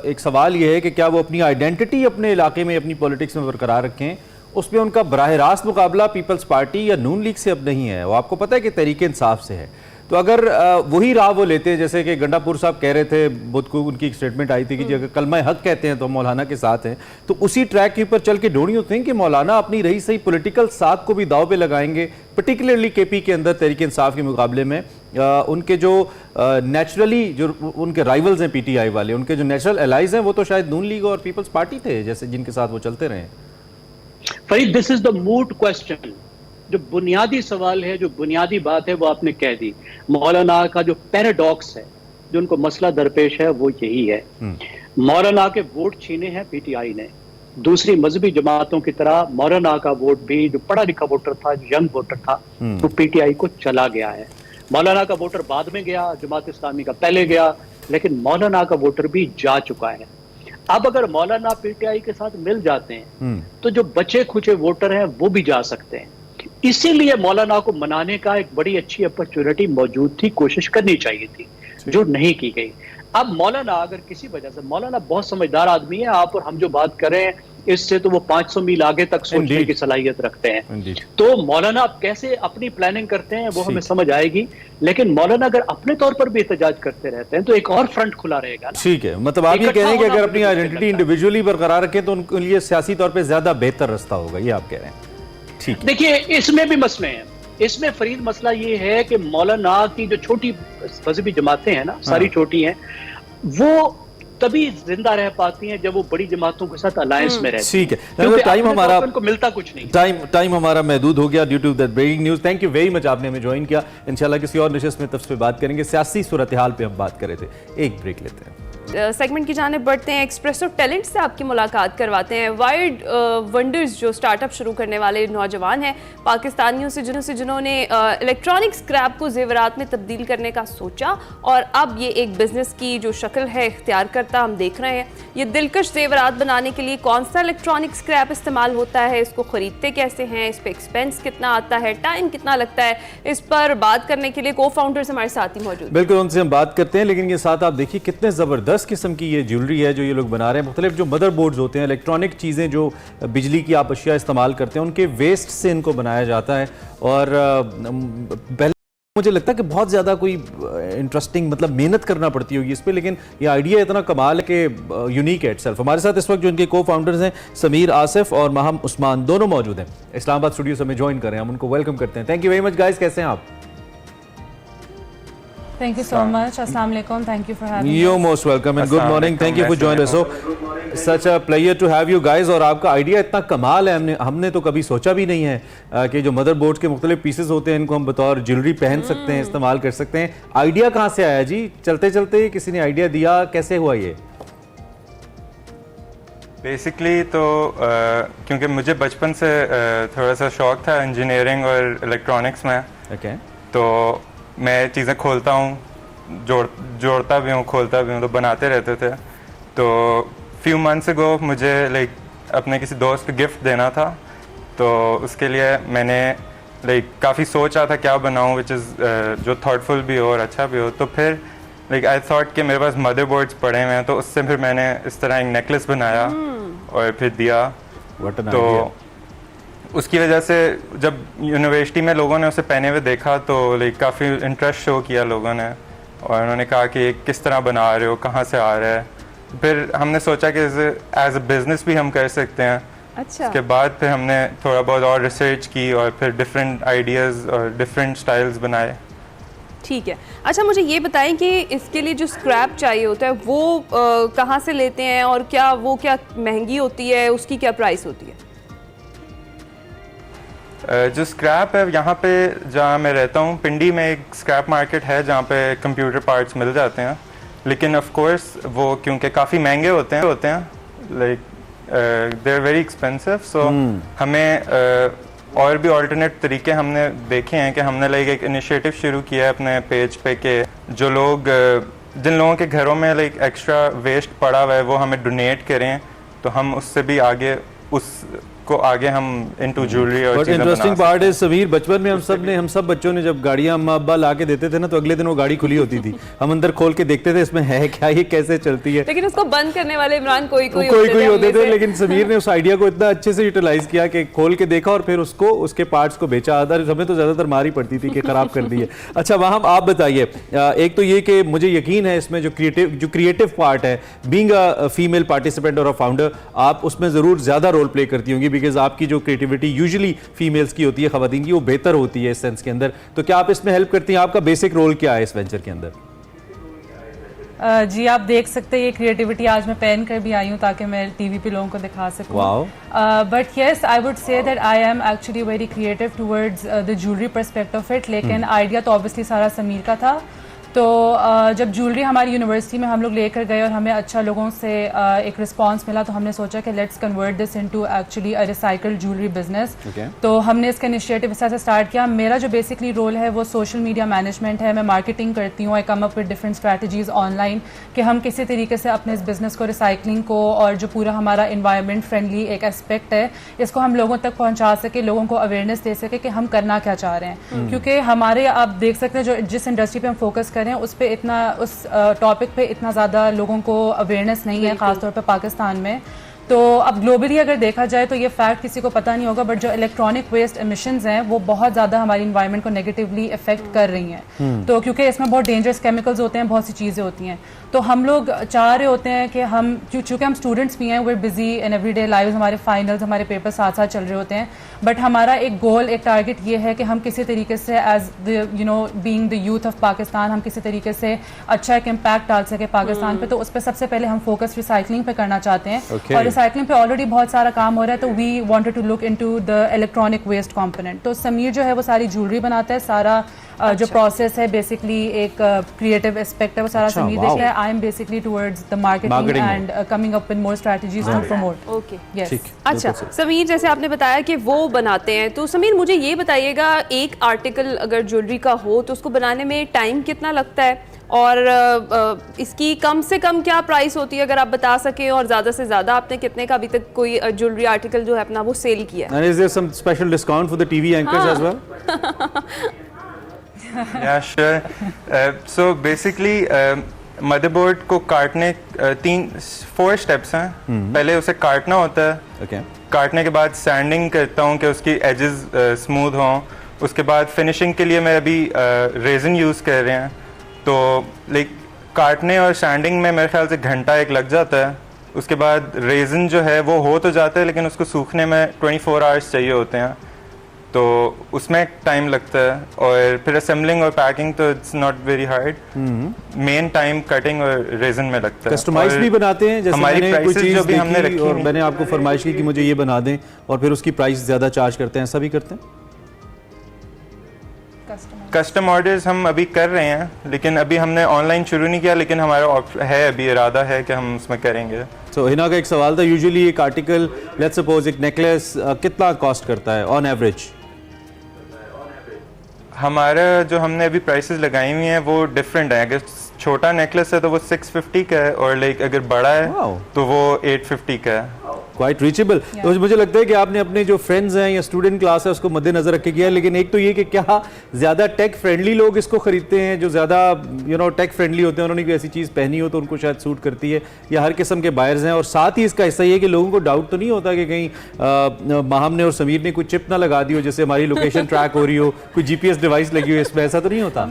एक सवाल ये है कि क्या वो अपनी आइडेंटिटी अपने इलाके में, अपनी पॉलिटिक्स में बरकरार रखें। उसमें उनका बराह रास्त मुकाबला पीपल्स पार्टी या नून लीग से अब नहीं है, वो आपको पता है कि तहरीक इंसाफ से है। तो अगर वही राह वो लेते हैं, जैसे कि गंडापुर साहब कह रहे थे, बुध को उनकी एक स्टेटमेंट आई थी कि अगर कलमा हक कहते हैं तो मौलाना के साथ हैं, तो उसी ट्रैक के ऊपर चल के डोंट यू थिंक कि मौलाना अपनी रही सही पॉलिटिकल साथ को भी दाव पे लगाएंगे, पर्टिकुलरली KP के अंदर तहरीक इंसाफ के मुकाबले में उनके जो नेचुरली जो उनके राइवल्स हैं PTI वाले, उनके जो नेचुरल एलाइज हैं वो तो शायद नून लीग और पीपल्स पार्टी थे, जैसे जिनके साथ वो चलते रहे। Farid, this is the moot question. जो बुनियादी सवाल है, जो बुनियादी बात है वो आपने कह दी। मौलाना का जो पैराडॉक्स है, जो उनको मसला दरपेश है, वो यही है। मौलाना के वोट छीने हैं PTI ने। दूसरी मजहबी जमातों की तरह मौलाना का वोट भी, जो पढ़ा लिखा वोटर था, जो यंग वोटर था, वो PTI को चला गया है। मौलाना का वोटर बाद में गया, जमात इस्लामी का पहले गया, लेकिन मौलाना का वोटर भी जा चुका है। अब अगर मौलाना पीटीआई के साथ मिल जाते हैं तो जो बचे खुचे वोटर हैं वो भी जा सकते हैं। इसीलिए मौलाना को मनाने का एक बड़ी अच्छी अपॉर्चुनिटी मौजूद थी, कोशिश करनी चाहिए थी, जो नहीं की गई। अब मौलाना अगर किसी वजह से, मौलाना बहुत समझदार आदमी है, आप और हम जो बात कर रहे हैं इससे तो वो 500 मील आगे तक सोचने की सलाहियत रखते हैं। तो मौलाना आप कैसे अपनी प्लानिंग करते हैं वो हमें समझ आएगी, लेकिन मौलाना अगर अपने तौर पर भी एहतजाज करते रहते हैं तो एक और फ्रंट खुला रहेगा। ठीक है, मतलब आप ये कह रहे हैं कि अगर अपनी आइडेंटिटी इंडिविजुअली बरकरार रखें तो उनके लिए सियासी तौर पर ज्यादा बेहतर रास्ता होगा, ये आप कह रहे हैं। ठीक, देखिए इसमें भी मसले हैं। इसमें फरीद मसला ये है कि मौलाना की जो छोटी मजहबी जमातें हैं ना, सारी छोटी हैं, वो तभी जिंदा रह पाती हैं जब वो बड़ी जमातों के साथ अलायंस में रहती हैं। ठीक है, टाइम हमारा उनको मिलता कुछ नहीं, टाइम हमारा महदूद हो गया due to that breaking news. Thank you very much, आपने हमें ज्वाइन किया। इंशाल्लाह किसी और नशिस्त में तफसील बात करेंगे। सियासी सूरत हाल पे हम बात कर रहे थे, एक ब्रेक लेते हैं। सेगमेंट की जाने बढ़ते हैं। एक्सप्रेसो टैलेंट से आपकी मुलाकात करवाते हैं। वाइड वंडर्स जो स्टार्टअप शुरू करने वाले नौजवान हैं पाकिस्तानियों से, जिन्होंने इलेक्ट्रॉनिक स्क्रैप को जेवरात में तब्दील करने का सोचा और अब ये एक बिजनेस की जो शक्ल है इख्तियार करता हम देख रहे हैं। ये दिलकश जेवरात बनाने के लिए कौन सा इलेक्ट्रॉनिक स्क्रैप इस्तेमाल होता है, इसको ख़रीदते कैसे हैं, इस पर एक्सपेंस कितना आता है, टाइम कितना लगता है, इस पर बात करने के लिए को फाउंडर्स हमारे साथ ही मौजूद। बिल्कुल, उनसे हम बात करते हैं, लेकिन ये साथ आप देखिए कितने ज़बरदस्त किस्म की ये ज्वेलरी है जो ये लोग बना रहे हैं। मुख्तलिफ जो मदरबोर्ड्स होते हैं, इलेक्ट्रॉनिक चीज़ें जो बिजली की आप अशिया इस्तेमाल करते हैं, उनके वेस्ट से इनको बनाया जाता है। और पहले मुझे लगता है कि बहुत ज़्यादा कोई इंटरेस्टिंग, मतलब मेहनत करना पड़ती होगी इस पर, लेकिन ये आइडिया इतना कमाल है कि यूनिक है इटसेल्फ। हमारे साथ इस वक्त जो इनके को फाउंडर्स हैं समीर आसिफ और माहम उस्मान, दोनों मौजूद हैं इस्लामाबाद स्टूडियो से हमें ज्वाइन करें। हम उनको वेलकम करते हैं। Thank you very much guys, कैसे हैं आप? Thank you so much. Assalamu alaikum. Thank you for having me. You're most welcome and good morning. Thank you for joining us. So such a pleasure to have you guys. और आपका idea इतना कमाल है, हमने तो कभी सोचा भी नहीं है कि जो मदरबोर्ड के मुख्तलिफ पीसेस होते हैं इनको हम बतौर ज्वेलरी पहन सकते हैं, इस्तेमाल कर सकते हैं। आइडिया कहाँ से आया जी? चलते चलते किसी ने आइडिया दिया, कैसे हुआ ये? बेसिकली तो क्योंकि मुझे बचपन से थोड़ा सा शौक था इंजीनियरिंग और इलेक्ट्रॉनिक्स में। Okay. तो मैं चीज़ें खोलता हूँ, जोड़ता भी हूँ, खोलता भी हूँ, तो बनाते रहते थे। तो फ्यू मंथ्स अगो मुझे लाइक अपने किसी दोस्त को गिफ्ट देना था, तो उसके लिए मैंने लाइक काफ़ी सोचा था क्या बनाऊँ विच इज़ जो थॉटफुल भी हो और अच्छा भी हो। तो फिर लाइक आई थॉट कि मेरे पास मदरबोर्ड्स पड़े हुए हैं, तो उससे फिर मैंने इस तरह एक नेकलेस बनाया और फिर दिया। तो उसकी वजह से जब यूनिवर्सिटी में लोगों ने उसे पहने हुए देखा तो लाइक काफ़ी इंटरेस्ट शो किया लोगों ने, और उन्होंने कहा कि किस तरह बना रहे हो, कहाँ से आ रहा है। फिर हमने सोचा कि एज अ बिज़नेस भी हम कर सकते हैं। अच्छा। उसके बाद फिर हमने थोड़ा बहुत और रिसर्च की और फिर डिफरेंट आइडियाज़ और डिफरेंट स्टाइल्स बनाए। ठीक है, अच्छा मुझे ये बताएं कि इसके लिए जो स्क्रैप चाहिए होता है वो कहाँ से लेते हैं और क्या वो क्या महंगी होती है, उसकी क्या प्राइस होती है? जो स्क्रैप है यहाँ पे जहाँ मैं रहता हूँ पिंडी में एक स्क्रैप मार्केट है जहाँ पे कंप्यूटर पार्ट्स मिल जाते हैं, लेकिन ऑफ कोर्स वो क्योंकि काफ़ी महंगे होते हैं like they are very expensive. So हमें और भी ऑल्टरनेट तरीके हमने देखे हैं कि हमने लाइक एक इनिशिएटिव शुरू किया है अपने पेज पे कि जो लोग जिन लोगों के घरों में लाइक एक्स्ट्रा वेस्ट पड़ा हुआ है वो हमें डोनेट करें, तो हम उससे भी आगे को आगे हम इनटू ज्वेलरी और चीजें इंटरेस्टिंग पार्ट है समीर, बचपन में हम सब बच्चों ने जब गाड़ियां अम्मा अब्बा ला के देते थे ना तो अगले दिन वो गाड़ी खुली होती थी, हम अंदर खोल के देखते थे इसमें है क्या, ये कैसे चलती है। लेकिन उसको बंद करने वाले इमरान कोई होते थे, लेकिन समीर ने उस आइडिया को इतना अच्छे से यूटिलाइज किया कि खोल के देखा और फिर उसको उसके पार्ट्स को बेचा। हमें तो ज्यादातर मारी पड़ती थी कि खराब कर दी है। अच्छा वहां आप बताइए, एक तो ये कि मुझे यकीन है इसमें जो क्रिएटिव पार्ट है, बीइंग अ फीमेल पार्टिसिपेंट और अ फाउंडर, आप उसमें जरूर ज्यादा रोल प्ले करती होंगी बिकॉज आपकी जो क्रिएटिविटी यूजुअली फीमेल्स की होती है, खवातीन की, वो बेहतर होती है इस सेंस के अंदर। तो क्या आप इसमें हेल्प करती हैं? आपका बेसिक रोल क्या है इस वेंचर के अंदर? जी आप देख सकते हैं ये क्रिएटिविटी आज मैं पहन कर भी आई हूँ ताकि मैं टीवी पे लोगों को दिखा सकूँ। But yes I would say that I am actually very creative towards the jewellery perspective of it, लेकिन आइडिया तो ऑब्वियसली सारा समीर का था। तो जब ज्वेलरी हमारी यूनिवर्सिटी में हम लोग लेकर गए और हमें अच्छा लोगों से एक रिस्पांस मिला, तो हमने सोचा कि let's convert this into actually a recycled jewellery business. तो हमने इसका इनिशिएटिव इस तरह से स्टार्ट किया। मेरा जो बेसिकली रोल है वो सोशल मीडिया मैनेजमेंट है, मैं मार्केटिंग करती हूँ। I come up with different strategies online कि हम किसी तरीके से अपने इस बिज़नेस को, रिसाइकलिंग को और जो पूरा हमारा इन्वायरमेंट फ्रेंडली एक एस्पेक्ट है, इसको हम लोगों तक पहुँचा सके, लोगों को अवेयरनेस दे सके कि हम करना क्या चाह रहे हैं। क्योंकि हमारे, आप देख सकते हैं, जो जिस इंडस्ट्री पे हम फोकस कर रहे हैं उस पे इतना, उस टॉपिक पे इतना ज़्यादा लोगों को अवेयरनेस नहीं है, ख़ासतौर पे पाकिस्तान में। तो अब ग्लोबली अगर देखा जाए तो ये फैक्ट किसी को पता नहीं होगा, बट जो इलेक्ट्रॉनिक वेस्ट एमिशंस हैं वो बहुत ज़्यादा हमारी इन्वायरमेंट को नेगेटिवली इफेक्ट कर रही हैं। तो क्योंकि इसमें बहुत डेंजरस केमिकल्स होते हैं, बहुत सी चीज़ें होती हैं, तो हम लोग चाह रहे होते हैं कि हम, चूँकि हम स्टूडेंट्स भी हैं, वे बिजी इन एवरीडे लाइव्स, हमारे फाइनल्स, हमारे पेपर साथ साथ चल रहे होते हैं, बट हमारा एक गोल, एक टारगेट ये है कि हम किसी तरीके से as the being the youth of Pakistan, हम किसी तरीके से अच्छा एक इम्पैक्ट डाल सके पाकिस्तान पे। तो उस पर सबसे पहले हम फोकस रिसाइकलिंग पे करना चाहते हैं। और रिसाइकलिंग पे ऑलरेडी बहुत सारा काम हो रहा है, तो we wanted to look into the electronic waste component. तो समीर जो है वो सारी ज्वेलरी बनाता है, सारा जो प्रोसेस है बेसिकली एक क्रिएटिव एस्पेक्ट है, वो सारा समीर देखता है। I am basically towards the marketing and coming up with more strategies to promote. Okay, yes. अच्छा समीर, जैसे आपने बताया कि वो बनाते हैं, तो समीर मुझे ये बताइएगा, एक आर्टिकल अगर ज्वेलरी का हो तो उसको बनाने में टाइम कितना लगता है, और इसकी कम से कम क्या प्राइस होती है, अगर आप बता सकें, और ज़्यादा से ज़्यादा आपने कितने का अभी तक कोई ज्वेलरी आर्टिकल जो है अपना वो सेल किया है? And is there some special discount for the TV anchors as well? Yeah, sure. So basically motherboard को काटने 4 स्टेप्स हैं। पहले उसे काटना होता है। Okay. काटने के बाद सैंडिंग करता हूँ कि उसकी एजेस स्मूथ हों। उसके बाद फिनिशिंग के लिए मैं अभी रेजिन यूज़ कर रहे हैं, तो लाइक काटने और सैंडिंग में मेरे ख्याल से घंटा एक लग जाता है। उसके बाद रेजिन जो है वो हो तो जाता है, लेकिन उसको सूखने में 24 आवर्स चाहिए होते हैं, तो उसमें टाइम लगता है। और फिर असेंबलिंग और पैकिंग तो it's not very hard, main time cutting और रेजिन में लगता है। कस्टमाइज भी बनाते हैं, जैसे हमारी मैंने कोई प्राइसेस चीज़ जो भी हमने देखी रखी और मैंने आपको फरमाइश की कि मुझे ये बना दें, और फिर उसकी प्राइस ज़्यादा चार्ज करते हैं, ऐसा भी करते हैं? कस्टम ऑर्डर्स हम अभी कर रहे हैं, लेकिन अभी हमने ऑनलाइन शुरू नहीं किया, लेकिन हमारा है अभी इरादा है कि हम उसमें करेंगे। तो हिना का एक सवाल था, यूजुअली एक आर्टिकल, लेट्स सपोज एक नेकलेस कितना कॉस्ट करता है ऑन एवरेज? हमारा जो हमने अभी प्राइसेस लगाई हुई हैं वो डिफरेंट है। अगर छोटा नेकलेस है तो वो 650 का है, और लाइक अगर बड़ा है तो वो 850 का है। Quite reachable. तो मुझे लगता है कि आपने अपने जो फ्रेंड्स हैं या स्टूडेंट क्लास है उसको मद्देनजर रख के किया है, लेकिन एक तो ये कि क्या ज़्यादा टेक फ्रेंडली लोग इसको खरीदते हैं, जो ज़्यादा टेक फ्रेंडली होते हैं, उन्होंने कोई ऐसी चीज़ पहनी हो तो उनको शायद सूट करती है, या हर किस्म के बायर्स हैं? और साथ ही इसका हिस्सा ये कि लोगों को डाउट तो नहीं होता कि कहीं माहम ने और समीर ने कोई चिप ना लगा दी हो, जैसे हमारी लोकेशन ट्रैक हो रही हो, कोई GPS डिवाइस लगी हो इसमें, ऐसा तो नहीं होता?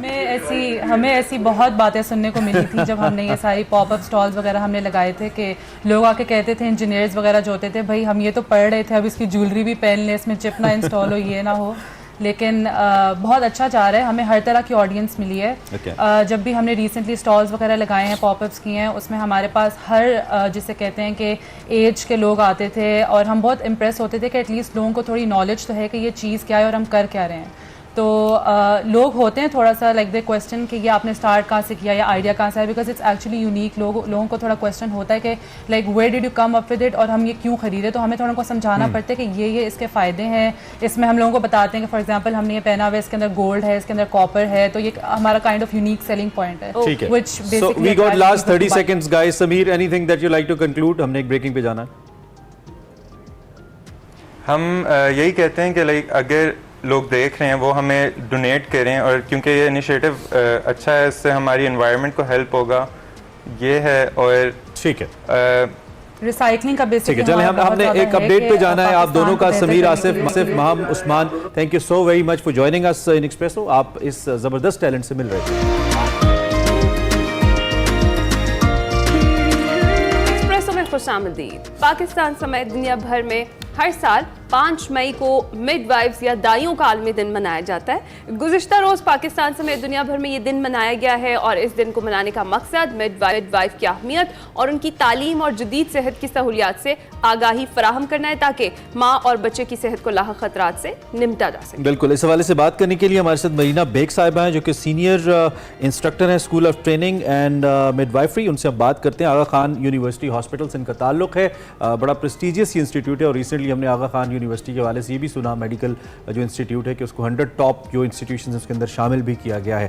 हमें ऐसी बहुत बातें सुनने को मिली थी जब हमने ये सारी पॉपअप स्टॉल्स वगैरह हमने लगाए थे, कि लोग आके कहते थे, इंजीनियर्स वगैरह जो होते थे, भाई हम ये तो पढ़ रहे थे, अब इसकी ज्वेलरी भी पहन ले, इसमें चिप ना इंस्टॉल हो, ये ना हो। लेकिन बहुत अच्छा जा रहा है, हमें हर तरह की ऑडियंस मिली है। जब भी हमने रिसेंटली स्टॉल्स वगैरह लगाए हैं, पॉपअप्स किए हैं, उसमें हमारे पास हर जिसे कहते हैं कि एज के लोग आते थे, और हम बहुत इम्प्रेस होते थे कि एटलीस्ट लोगों को थोड़ी नॉलेज तो है कि ये चीज़ क्या है और हम कर क्या रहे हैं। तो लोग होते हैं थोड़ा सा लाइक द क्वेश्चन कि ये आपने स्टार्ट कहाँ से किया या आइडिया कहाँ से है, बिकॉज इट्स एक्चुअली यूनिक। लोगों को थोड़ा क्वेश्चन होता है कि like where did you come up with it, और हम ये क्यों खरीदे। तो हमें थोड़ा उनको समझाना पड़ता है कि ये इसके फ़ायदे हैं। इसमें हम लोगों को बताते हैं कि फॉर एग्जांपल हमने ये पहना हुआ है, इसके अंदर गोल्ड है, इसके अंदर कॉपर है, तो ये हमारा kind of unique selling point है। ठीक है, which so we got last 30 seconds guys. Sameer, anything that you like to conclude? हमने एक ब्रेकिंग पे जाना है। हम यही कहते हैं कि लाइक अगर लोग देख रहे हैं वो हमें डोनेट करें, और क्योंकि ये इनिशिएटिव अच्छा है, इससे हमारी एनवायरनमेंट को हेल्प होगा, ये है। और ठीक है, रिसाइकलिंग का बेसिक। ठीक है, चलें हमने एक अपडेट पे जाना है आप दोनों का। Sameer Asif, Maham Usman, thank you so very much for joining us in espresso. आप इस ज़बरदस्त टैलेंट से मिल रहे थे। एक्सप्रेसो में खुशामदीद। पाकिस्तान समेत दुनिया भर में हर साल 5 मई को मिडवाइफ्स या दाइयों का आलमी दिन मनाया जाता है। गुज़िश्ता रोज़ पाकिस्तान समेत दुनिया भर में ये दिन मनाया गया है और इस दिन को मनाने का मकसद मिडवाइफ की अहमियत और उनकी तालीम और जदीद सेहत की सहूलियात से आगाही फराहम करना है ताकि माँ और बच्चे की सेहत को लाहक खतरात से निपटा जा सके। बिल्कुल, इस हवाले से बात करने के लिए हमारे साथ मरीना बेग साहिबा हैं जो कि सीनियर इंस्ट्रक्टर हैं school of training and midwifery. उनसे हम बात करते हैं। आगा खान यूनिवर्सिटी हॉस्पिटल से इनका ताल्लुक है, बड़ा प्रेस्टिजियस इंस्टीट्यूट है और रिसेंटली हमने आगा खान यूनिवर्सिटी के हवाले से ये भी सुना मेडिकल जो इंस्टीट्यूट है कि उसको 100 टॉप जो इंस्टीट्यूशन है उसके अंदर शामिल भी किया गया है।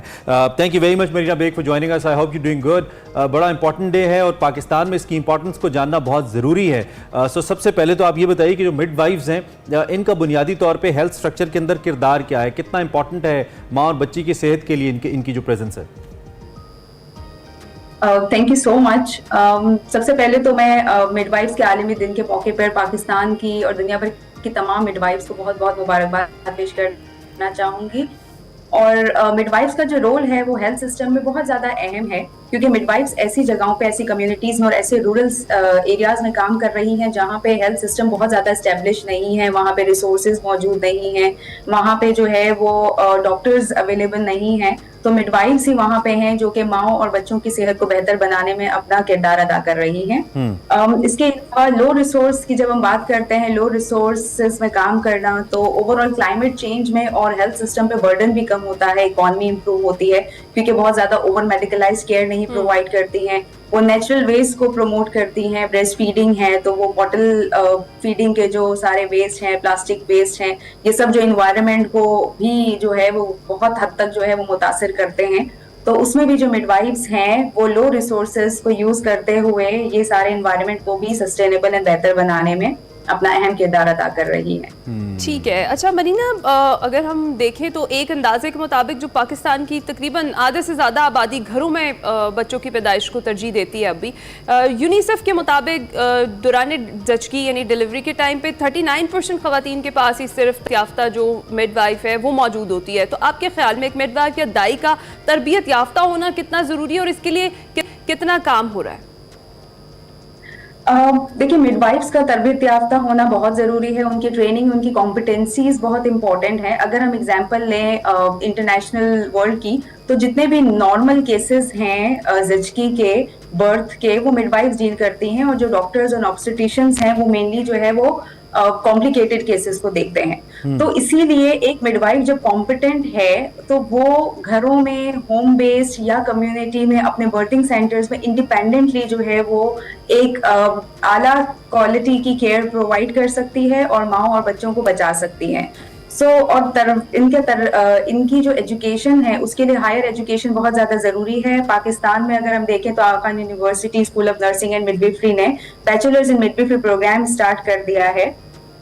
Thank you very much Marina bag for joining us. I hope you doing good. बड़ा इंपॉर्टेंट डे है और पाकिस्तान में इसकी इंपॉर्टेंस को जानना बहुत ज़रूरी है। सो सबसे पहले तो आप ये बताइए कि जो मिडवाइफ्स हैं इनका बुनियादी तौर पर हेल्थ स्ट्रक्चर के अंदर किरदार क्या है, कितना इंपॉर्टेंट है माँ और बच्ची की सेहत के लिए इनकी जो प्रेजेंस है? Thank you so much. सबसे पहले तो मैं मिडवाइफ्स के आलमी दिन के मौके पर पाकिस्तान की और दुनिया भर की तमाम मिडवाइफ्स को बहुत बहुत मुबारकबाद पेश करना चाहूँगी। और मिडवाइफ्स का जो रोल है वो हेल्थ सिस्टम में बहुत ज़्यादा अहम है क्योंकि मिडवाइफ्स ऐसी जगहों पे, ऐसी कम्युनिटीज़ में और ऐसे रूरल एरियाज़ में काम कर रही हैं जहाँ पे हेल्थ सिस्टम बहुत ज़्यादा इस्टेब्लिश नहीं है, वहाँ पे रिसोर्सेज मौजूद नहीं हैं, वहाँ पे जो है वो डॉक्टर्स अवेलेबल नहीं हैं। तो मिडवाइफ्स ही वहाँ पे हैं जो कि माओ और बच्चों की सेहत को बेहतर बनाने में अपना किरदार अदा कर रही हैं। इसके अलावा लो रिसोर्स की जब हम बात करते हैं, लो रिसोर्सेज में काम करना, तो ओवरऑल क्लाइमेट चेंज में और हेल्थ सिस्टम पे बर्डन भी कम होता है, इकॉनमी इंप्रूव होती है क्योंकि बहुत ज्यादा ओवर मेडिकलाइज्ड केयर नहीं प्रोवाइड करती हैं। वो नेचुरल वेस्ट को प्रमोट करती हैं, ब्रेस्ट फीडिंग है तो वो बॉटल फीडिंग के जो सारे वेस्ट हैं, प्लास्टिक वेस्ट हैं, ये सब जो इन्वायरमेंट को भी जो है वो बहुत हद तक जो है वो मुतासिर करते हैं। तो उसमें भी जो मिडवाइफ्स हैं वो लो रिसोर्सेज को यूज करते हुए ये सारे इन्वायरमेंट को भी सस्टेनेबल एंड बेहतर बनाने में अपना अहम किरदार अदा कर रही है। ठीक है। अच्छा मरीना, अगर हम देखें तो एक अंदाजे के मुताबिक जो पाकिस्तान की तकरीबन आधे से ज़्यादा आबादी घरों में बच्चों की पैदाइश को तरजीह देती है। अभी यूनिसेफ के मुताबिक दौरान जचकी यानी डिलीवरी के टाइम पे 39% ख़वातीन के पास ही सिर्फ याफ्ता जो मिडवाइफ है वो मौजूद होती है। तो आपके ख्याल में एक मिडवाइफ या दाई का तरबियत याफ्ता होना कितना ज़रूरी है और इसके लिए कितना काम हो रहा है? देखिए, मिडवाइफ्स का तरबियत याफ्ता होना बहुत ज़रूरी है। उनकी ट्रेनिंग, उनकी कॉम्पिटेंसीज बहुत इंपॉर्टेंट है। अगर हम एग्जांपल लें इंटरनेशनल वर्ल्ड की, तो जितने भी नॉर्मल केसेस हैं ज़चकी के, बर्थ के, वो मिडवाइफ्स डील करती हैं और जो डॉक्टर्स और ऑब्स्टेट्रिशियंस हैं वो मेनली जो है वो कॉम्प्लिकेटेड केसेस को देखते हैं। तो इसीलिए एक मिडवाइफ जब कॉम्पिटेंट है तो वो घरों में, होम बेस्ड या कम्युनिटी में, अपने बर्थिंग सेंटर्स में इंडिपेंडेंटली जो है वो एक आला क्वालिटी की केयर प्रोवाइड कर सकती है और माँ और बच्चों को बचा सकती है। और इनकी जो एजुकेशन है उसके लिए हायर एजुकेशन बहुत ज़्यादा ज़रूरी है। पाकिस्तान में अगर हम देखें तो Aga Khan university school of nursing and midwifery ने bachelors in midwifery program start कर दिया है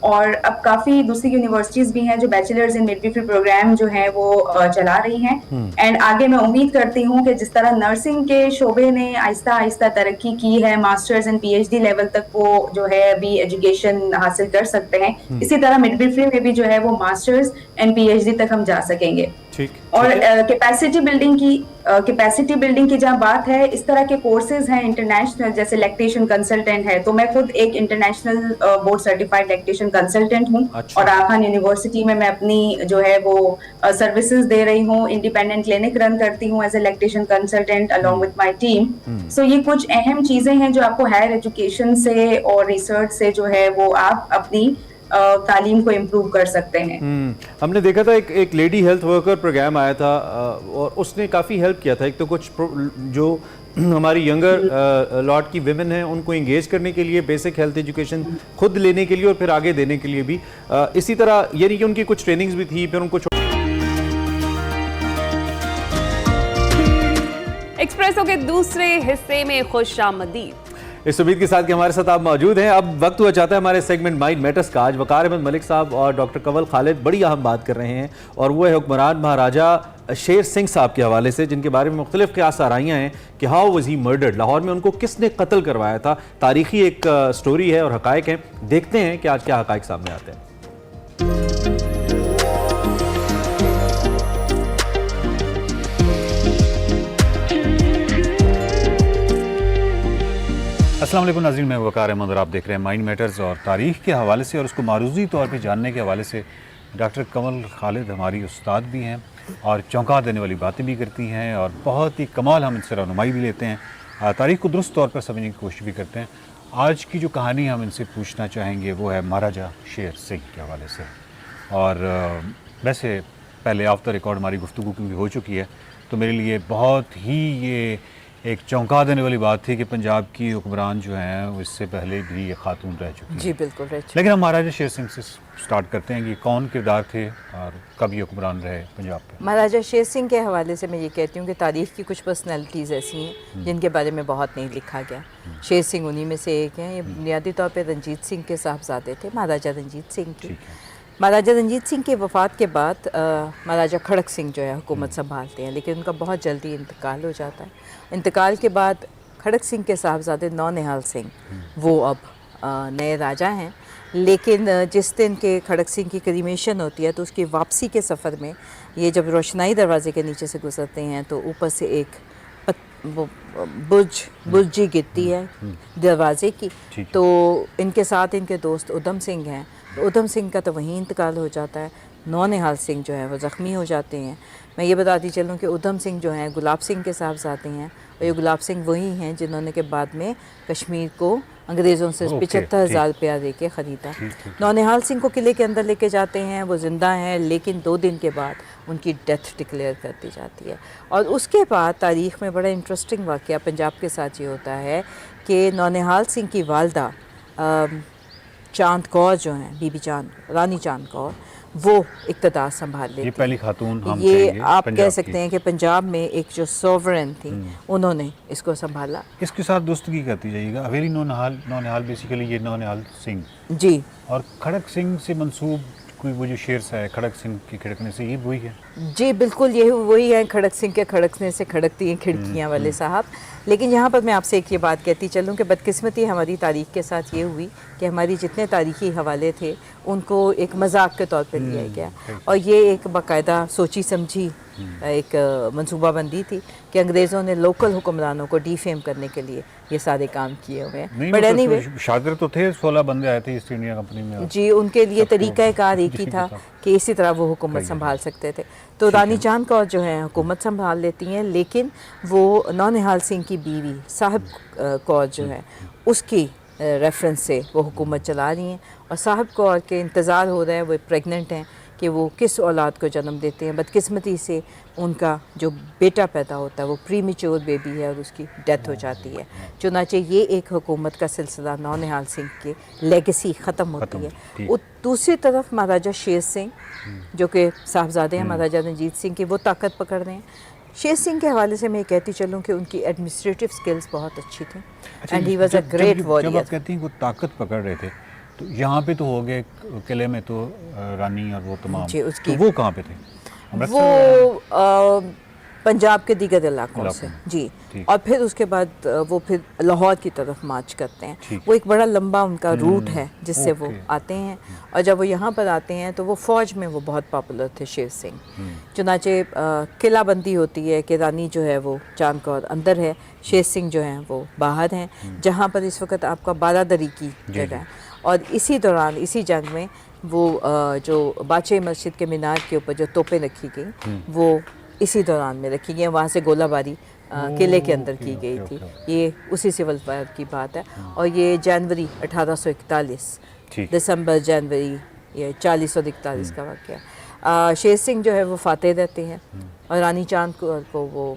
और अब काफ़ी दूसरी यूनिवर्सिटीज़ भी हैं जो बैचलर्स इन मिडवाइफरी प्रोग्राम जो है वो चला रही हैं। एंड आगे मैं उम्मीद करती हूँ कि जिस तरह नर्सिंग के शोबे ने आहिस्ता आहिस्ता तरक्की की है, मास्टर्स एंड PhD लेवल तक वो जो है अभी एजुकेशन हासिल कर सकते हैं, इसी तरह मिडवाइफरी में भी जो है वो मास्टर्स एंड PhD तक हम जा सकेंगे। और कैपेसिटी बिल्डिंग की जहाँ बात है, इस तरह के कोर्सेज हैं इंटरनेशनल, जैसे लैक्टेशन कंसल्टेंट है, तो मैं खुद एक international board certified lactation consultant हूँ। और आगा खान यूनिवर्सिटी में मैं अपनी जो है वो सर्विसेज दे रही हूँ, इंडिपेंडेंट क्लिनिक रन करती हूँ as a lactation consultant along with my team. So ये कुछ अहम चीजें हैं जो आपको हायर एजुकेशन से और रिसर्च से जो है वो आप अपनी तालीम को इम्प्रूव कर सकते हैं। हमने देखा था एक लेडी हेल्थ वर्कर प्रोग्राम आया था और उसने काफ़ी हेल्प किया था। एक तो कुछ जो हमारी यंगर लॉट की विमेन हैं उनको इंगेज करने के लिए, बेसिक हेल्थ एजुकेशन खुद लेने के लिए और फिर आगे देने के लिए भी। इसी तरह यानी कि उनकी कुछ ट्रेनिंग्स भी थी, फिर उनको एक्सप्रेसो के दूसरे हिस्से में खुशामदीद। इस उम्मीद के साथ कि हमारे साथ आप मौजूद हैं। अब वक्त हुआ चाहता है हमारे सेगमेंट माइंड मैटर्स का। आज वकार अहमद मलिक साहब और डॉक्टर कंवल खालिद बड़ी अहम बात कर रहे हैं और वो है हुक्मरान महाराजा शेर सिंह साहब के हवाले से, जिनके बारे में मुख्तलिफ क़ियास आराइयाँ हैं कि how was he murdered. Lahore में उनको किसने कत्ल करवाया था, तारीखी एक स्टोरी है और हकायक हैं। देखते हैं कि आज क्या हकायक सामने आते हैं। अस्सलाम वालेकुम नाज़रीन, मैं वकार अहमद और आप देख रहे हैं माइंड मैटर्स। और तारीख़ के हवाले से और उसको मारूज़ी तौर पे जानने के हवाले से डॉक्टर कमल खालिद हमारी उस्ताद भी हैं और चौंका देने वाली बातें भी करती हैं और बहुत ही कमाल हम इनसे रहनुमाई भी लेते हैं, तारीख़ को दुरुस्त तौर पर समझने की कोशिश भी करते हैं। आज की जो कहानी हम इनसे पूछना चाहेंगे वो है महाराजा शेर सिंह के हवाले से। और वैसे पहले ऑफ द रिकॉर्ड हमारी गुफ्तगू भी हो चुकी है, तो मेरे लिए बहुत ही ये एक चौंका देने वाली बात थी कि पंजाब की हुक्मरान जो हैं वो इससे पहले भी ये खातून रह चुकी जी बिल्कुल रह चुकी। लेकिन हम महाराजा शेर सिंह से स्टार्ट करते हैं कि कौन किरदार थे और कब ये हुक्मरान रहे पंजाब पे। महाराजा शेर सिंह के हवाले से मैं ये कहती हूँ कि तारीख़ की कुछ पर्सनैलिटीज़ ऐसी हैं जिनके बारे में बहुत नहीं लिखा गया। शेर सिंह उन्हीं में से एक हैं। ये बुनियादी तौर पर रंजीत सिंह के साहबजादे थे, महाराजा रंजीत सिंह थे। महाराजा रंजीत सिंह की वफ़ात के बाद महाराजा खड़क सिंह जो है हुकूमत संभालते हैं, लेकिन उनका बहुत जल्दी इंतकाल हो जाता है। इंतकाल के बाद खड़क सिंह के साहबजादे नौनिहाल सिंह वो अब नए राजा हैं। लेकिन जिस दिन के खड़क सिंह की क्रीमेशन होती है तो उसकी वापसी के सफ़र में ये जब रोशनाई दरवाजे के नीचे से गुजरते हैं तो ऊपर से एक बुर्जी गिरती है दरवाजे की, तो इनके साथ इनके दोस्त उधम सिंह हैं। उधम सिंह का तो वहीं इंतकाल हो जाता है। नौनिहाल सिंह जो है वो ज़ख्मी हो जाते हैं। मैं ये बताती चलूँ कि उधम सिंह जो हैं गुलाब सिंह के साहबजादे हैं और ये गुलाब सिंह वही हैं जिन्होंने के बाद में कश्मीर को अंग्रेज़ों से 75,000 रुपया दे के ख़रीदा। नौनिहाल सिंह को किले के अंदर लेके जाते हैं, वो ज़िंदा हैं, लेकिन 2 दिन के बाद उनकी डेथ डिक्लेयर कर दी जाती है। और उसके बाद तारीख़ में बड़ा इंटरेस्टिंग वाक़या पंजाब के साथ ये होता है कि नौनिहाल सिंह की वालदा चांद कौर जो हैं, बीबी चांद, रानी चांद कौर, वो इक़्तिदार संभाल लेती। ये पहली खातून हम ये आप कह सकते हैं कि पंजाब में एक जो सोवरेन थी उन्होंने इसको संभाला। इसके साथ दोस्ती करती जाइएगा। हवेली नौनिहाल बेसिकली ये नौनिहाल सिंह जी। और खड़क सिंह से मंसूब कोई वो जो शेर सा है खड़क सिंह के खड़कने से, ये वही है? जी बिल्कुल ये वही है, खड़क सिंह के खड़कने से खड़कती हैं खिड़कियाँ वाले साहब। लेकिन यहाँ पर मैं आपसे एक ये बात कहती चलूँ कि बदकिस्मती हमारी तारीख़ के साथ ये हुई कि हमारी जितने तारीख़ी हवाले थे उनको एक मजाक के तौर पे लिया गया और ये एक बाकायदा सोची समझी एक मंसूबाबंदी थी कि अंग्रेज़ों ने लोकल हुक्मरानों को डिफेम करने के लिए ये सारे काम किए हुए हैं। बट एनीवे शातिर तो थे, 16 बंदे आए थे ईस्ट इंडिया कंपनी में जी, उनके लिए तरीक़ाकार एक ही था कि इसी तरह वो हुकूमत संभाल सकते थे। तो रानी चांद कौर जो है हुकूमत संभाल लेती हैं, लेकिन वो नौनिहाल सिंह की बीवी साहिब कौर जो है उसकी रेफरेंस से वो हुकूमत चला रही हैं और साहिब कौर के इंतज़ार हो रहा है, वो प्रेग्नेंट हैं कि वो किस औलाद को जन्म देते हैं। बदकिस्मती से उनका जो बेटा पैदा होता है वो प्रीमेच्योर बेबी है और उसकी डेथ हो जाती है। चुनाचे ये एक हुकूमत का सिलसिला नौनिहाल सिंह के लेगेसी ख़त्म होती है। दूसरी तरफ महाराजा शेर सिंह जो कि साहबजादे हैं महाराजा रंजीत सिंह के, वो ताकत पकड़ रहे हैं। शेर सिंह के हवाले से मैं कहती चलूँ कि उनकी एडमिनिस्ट्रेटिव स्किल्स बहुत अच्छी थी and he was a great warrior. जब आप कहती हैं वो ताकत पकड़ रहे थे तो यहाँ पे तो हो गए किले में तो रानी और वो तमाम, तो वो कहाँ पे थे? वो पंजाब के दीगर इलाकों से जी, और फिर उसके बाद वो फिर लाहौर की तरफ मार्च करते हैं। वो एक बड़ा लंबा उनका रूट है जिससे वो आते हैं और जब वो यहाँ पर आते हैं तो वो फ़ौज में वो बहुत पॉपुलर थे शेर सिंह। चुनाचे किलाबंदी होती है कि रानी जो है वो चांद कौर अंदर है, शेर सिंह जो हैं वो बाहर हैं, जहाँ पर इस वक्त आपका बारादरी की जगह है। और इसी दौरान इसी जंग में वो जो बादशाही मस्जिद के मीनार के ऊपर जो तोपें रखी गई वो इसी दौरान में रखी गई, वहाँ से गोलाबारी किले के अंदर की गई थी। ये उसी सिविल वार की बात है और ये जनवरी 1841 दिसंबर जनवरी ये 40 और 41 का वाक़या। शेर सिंह जो है वो फातेह रहते हैं और रानी चांद को वो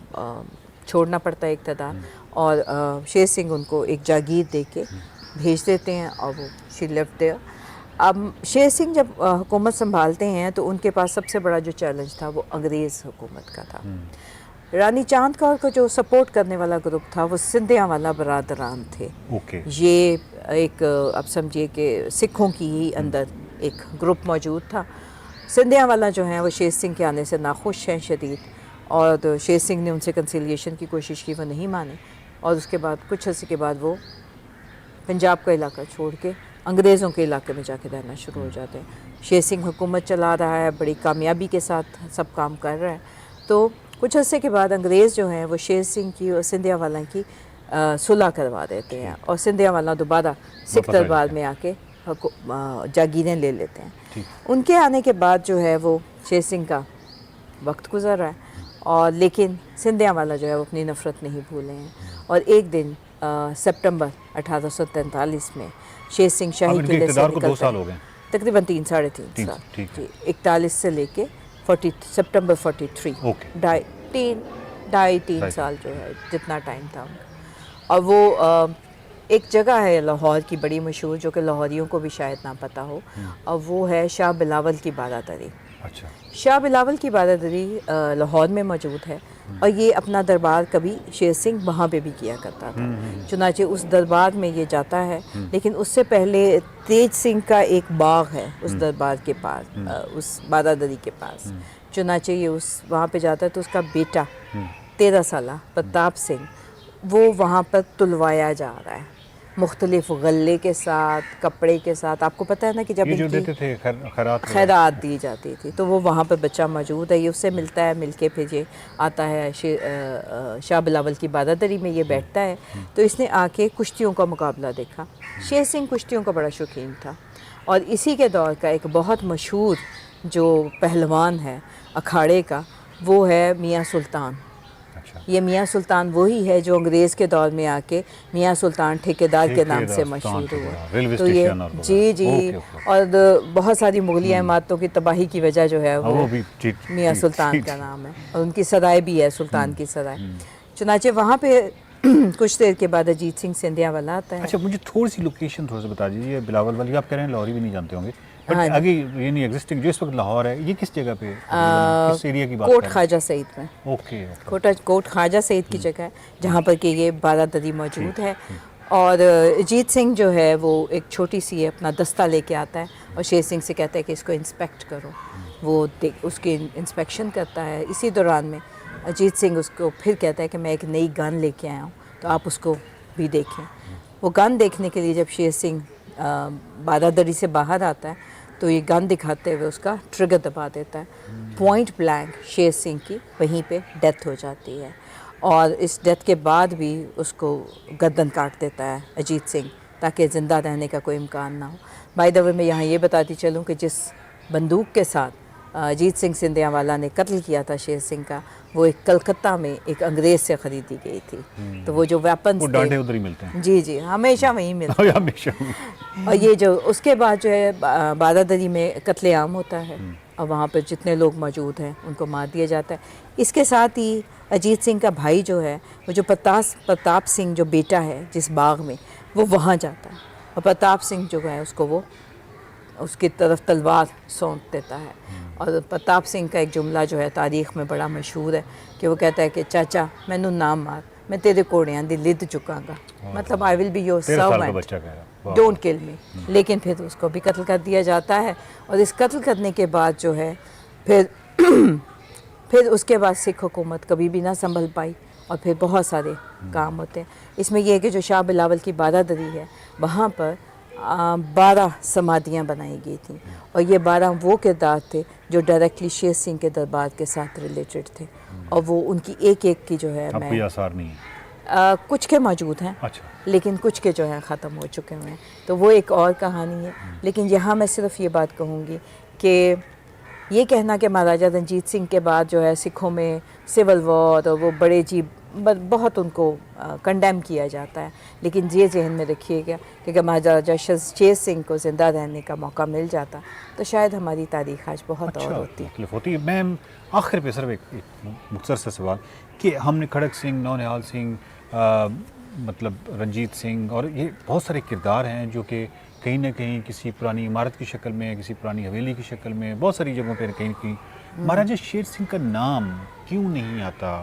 छोड़ना पड़ता है इक़्तिदार और शेर सिंह उनको एक जागीर दे के भेज देते हैं और वो शी लेफ्ट देयर। अब शेर सिंह जब हुकूमत संभालते हैं तो उनके पास सबसे बड़ा जो चैलेंज था वो अंग्रेज़ हुकूमत का था। रानी चांद कौर को जो सपोर्ट करने वाला ग्रुप था वो सिंधिया वाला बरादरान थे। ये एक अब समझिए कि सिखों की ही अंदर एक ग्रुप मौजूद था। सिंधिया वाला जो है वो शेर सिंह के आने से नाखुश हैं शदीद और शेर सिंह ने उनसे कंसिलिएशन की कोशिश की, वो नहीं माने और उसके बाद कुछ अर्से के बाद वो पंजाब का इलाका छोड़ के अंग्रेज़ों के इलाके में जाके रहना शुरू हो जाते हैं। शेर सिंह हुकूमत चला रहा है, बड़ी कामयाबी के साथ सब काम कर रहा है। तो कुछ अर्से के बाद अंग्रेज़ जो हैं वो शेर सिंह की और सिंधिया वाला की सुलह करवा देते हैं और सिंधिया वाला दोबारा सिख वापस आ दरबार जाते में आके जागीरें ले लेते हैं। उनके आने के बाद जो है वो शेर सिंह का वक्त गुजर रहा है और लेकिन सिंधिया वाला जो है वो अपनी नफ़रत नहीं भूले हैं और एक दिन सितंबर 1843 में शेर सिंह शाही अब इनके किले से इक़्तिदार को 2 निकलते साल हैं। हो गए। तकरीबन 3-3.5 साल ठीक है। जी, 41 से लेके 40 सितंबर 43 ओके। ढाई तीन साल जो है जितना टाइम था उनका। और वो एक जगह है लाहौर की बड़ी मशहूर जो कि लाहौरियों को भी शायद ना पता हो और वो है शाह बिलावल की बारादरी। अच्छा। शाह बिलावल की बारादरी लाहौर में मौजूद है और ये अपना दरबार कभी शेर सिंह वहाँ पे भी किया करता था। चुनाचे उस दरबार में ये जाता है लेकिन उससे पहले तेज सिंह का एक बाग है उस दरबार के पास, उस बारादरी के पास। चुनाचे ये उस वहाँ पे जाता है तो उसका बेटा 13 साल प्रताप सिंह वो वहाँ पर तुलवाया जा रहा है मुख्तलिफ गले के साथ, कपड़े के साथ। आपको पता है ना कि जब ये जो इनकी देते थे खैरात दी जाती थी तो वो वहाँ पर बच्चा मौजूद है, ये उससे मिलता है, मिलके फिर ये आता है शाह बिलावल की बारादरी में ये बैठता है। तो इसने आके कुश्तियों का मुकाबला देखा। शेर सिंह कुश्तियों का बड़ा शौकीन था और इसी के दौर का एक बहुत मशहूर जो पहलवान है अखाड़े का वो है मियाँ सुल्तान। ये मियाँ सुल्तान वही है जो अंग्रेज़ के दौर में आके मियाँ सुल्तान ठेकेदार के नाम से मशहूर हुआ। तो ये जी और बहुत सारी मुगलिया इमारतों की तबाही की वजह जो है वो मियाँ सुल्तान का नाम है और उनकी सराय भी है सुल्तान की सराय। चुनाचे वहाँ पे कुछ देर के बाद अजीत सिंह सिंधिया वाला आता है। अच्छा, मुझे थोड़ी सी लोकेशन थोड़ा सा बता दीजिए। बिलावल वाली आप कह रहे हैं लाहौरी भी नहीं जानते होंगे, बट आगे ये नहीं एग्जिस्टिंग जो इस वक्त लाहौर है ये किस जगह पे, किस एरिया की बात? कोट ख्वाजा सईद में। ओके। कोट ख्वाजा सईद की जगह है जहाँ पर कि ये बारादरी मौजूद है और अजीत सिंह जो है वो एक छोटी सी अपना दस्ता लेके आता है और शेर सिंह से कहता है कि इसको इंस्पेक्ट करो। वो उसकी इंस्पेक्शन करता है। इसी दौरान में अजीत सिंह उसको फिर कहता है कि मैं एक नई गन लेके आया हूँ तो आप उसको भी देखें। वो गन देखने के लिए जब शेर सिंह बारादरी से बाहर आता है तो ये गन दिखाते हुए उसका ट्रिगर दबा देता है। पॉइंट ब्लैंक शेर सिंह की वहीं पे डेथ हो जाती है और इस डेथ के बाद भी उसको गर्दन काट देता है अजीत सिंह ताकि ज़िंदा रहने का कोई इम्कान ना हो। बाय द वे मैं यहाँ ये बताती चलूँ कि जिस बंदूक के साथ अजीत सिंह सिंधिया वाला ने कत्ल किया था शेर सिंह का वो एक कलकत्ता में एक अंग्रेज़ से ख़रीदी गई थी। तो वो जो वेपन्स डांडे उधर ही मिलते हैं। जी हमेशा वहीं मिलते हैं हमेशा। और ये जो उसके बाद जो है बारादरी में कत्लेआम होता है और वहाँ पर जितने लोग मौजूद हैं उनको मार दिया जाता है। इसके साथ ही अजीत सिंह का भाई जो है वो जो प्रताप सिंह जो बेटा है जिस बाग में वो वहाँ जाता है और प्रताप सिंह जो है उसको वो उसकी तरफ तलवार सौंप देता है। और प्रताप सिंह का एक जुमला जो है तारीख़ में बड़ा मशहूर है कि वो कहता है कि चाचा मैनू ना मार मैं तेरे घोड़ियां दी लिद चुकांगा, मतलब I will be your servant, don't kill me. लेकिन फिर उसको भी कत्ल कर दिया जाता है और इस कत्ल करने के बाद जो है फिर उसके बाद सिख हुकूमत कभी भी ना संभल पाई और फिर बहुत सारे काम होते हैं। इसमें यह है कि जो शाह बिलावल की बारादरी है वहाँ पर 12 समाधियाँ बनाई गई थी और ये 12 वो किरदार थे जो डायरेक्टली शेर सिंह के दरबार के साथ रिलेटेड थे और वो उनकी एक एक की जो है अब कोई आसार नहीं है। कुछ के मौजूद हैं। अच्छा। लेकिन कुछ के जो है ख़त्म हो चुके हुए हैं तो वो एक और कहानी है। लेकिन यहाँ मैं सिर्फ ये बात कहूँगी कि ये कहना कि महाराजा रंजीत सिंह के बाद जो है सिखों में सिविल वॉर और वो बड़े जी बहुत उनको कंडेम किया जाता है। लेकिन ये जहन में रखिएगा कि अगर महाराजा शेर सिंह को ज़िंदा रहने का मौका मिल जाता तो शायद हमारी तारीख़ आज बहुत और होती। मैम आखिर पे सिर्फ एक मुख्तसर सा सवाल कि हमने खड़क सिंह, नौनिहाल सिंह, मतलब रंजीत सिंह और ये बहुत सारे किरदार हैं जो कि कहीं ना कहीं किसी पुरानी इमारत की शक्ल में, किसी पुरानी हवेली की शक्ल में, बहुत सारी जगहों पर कहीं ना कहीं महाराजा शेर सिंह का नाम क्यों नहीं आता?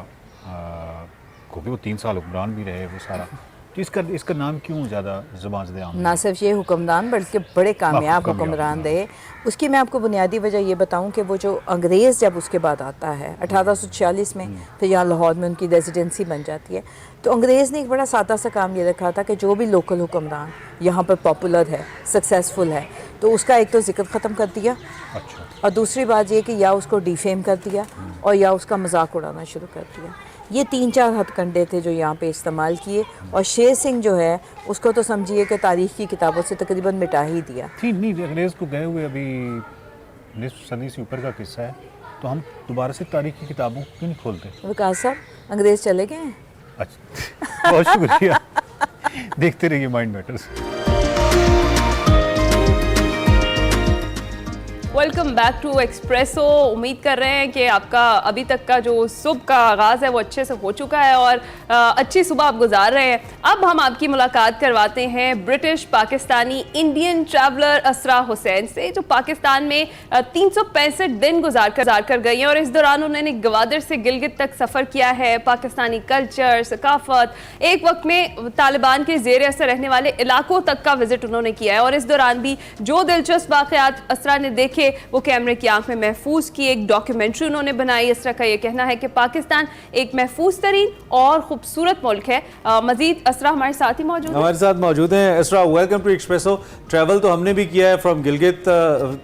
क्योंकि वो 3 साल हुक्मरान भी रहे वो सारा, तो इसका नाम क्यों ज़्यादा ज़बान से आम? ना सिर्फ ये हुक्मरान बल्कि बड़े कामयाब हुक्मरान रहे। उसकी मैं आपको बुनियादी वजह ये बताऊं कि वो जो अंग्रेज़ जब उसके बाद आता है 1846 में फिर यहाँ लाहौर में उनकी रेजिडेंसी बन जाती है तो अंग्रेज़ ने एक बड़ा सादा सा काम ये रखा था कि जो भी लोकल हुक्मरान यहाँ पर पॉपुलर है, सक्सेसफुल है, तो उसका एक तो जिक्र ख़त्म कर दिया। अच्छा। और दूसरी बात ये कि या उसको डिफेम कर दिया और या उसका मजाक उड़ाना शुरू कर दिया। ये 3-4 हथकंडे थे जो यहाँ पे इस्तेमाल किए, और शेर सिंह जो है उसको तो समझिए कि तारीख की किताबों से तकरीबन मिटा ही दिया। ठीक नहीं, अंग्रेज़ को गए हुए अभी 19वीं सदी से ऊपर का किस्सा है, तो हम दोबारा से तारीख की किताबों को क्यों नहीं खोलते? विकास साहब, अंग्रेज़ चले गए हैं। अच्छा, बहुत शुक्रिया। देखते रहिए Mind Matters. Welcome back to Expresso. उम्मीद कर रहे हैं कि आपका अभी तक का जो सुबह का आगाज़ है वो अच्छे से हो चुका है और अच्छी सुबह आप गुजार रहे हैं। अब हम आपकी मुलाकात करवाते हैं ब्रिटिश पाकिस्तानी इंडियन ट्रैवलर असरा हुसैन से, जो पाकिस्तान में 365 दिन गुजार कर गई हैं और इस दौरान उन्होंने गवादर से गिलगित तक सफ़र किया है। पाकिस्तानी कल्चर, सकाफत, एक वक्त में तालिबान के ज़ेर असर रहने वाले इलाकों तक का विजिट उन्होंने किया है और इस दौरान भी जो दिलचस्प वाक़यात असरा ने देखे वो कैमरे की आंख में महफूज की एक डॉक्यूमेंट्री उन्होंने बनाई। असरा का ये कहना है कि पाकिस्तान एक महफूज तरीन और खूबसूरत मुल्क है। मजीद असरा हमारे साथ मौजूद हैं। असरा, वेलकम टू एक्सप्रेसो। ट्रैवल तो हमने भी किया है फ्रॉम गिलगित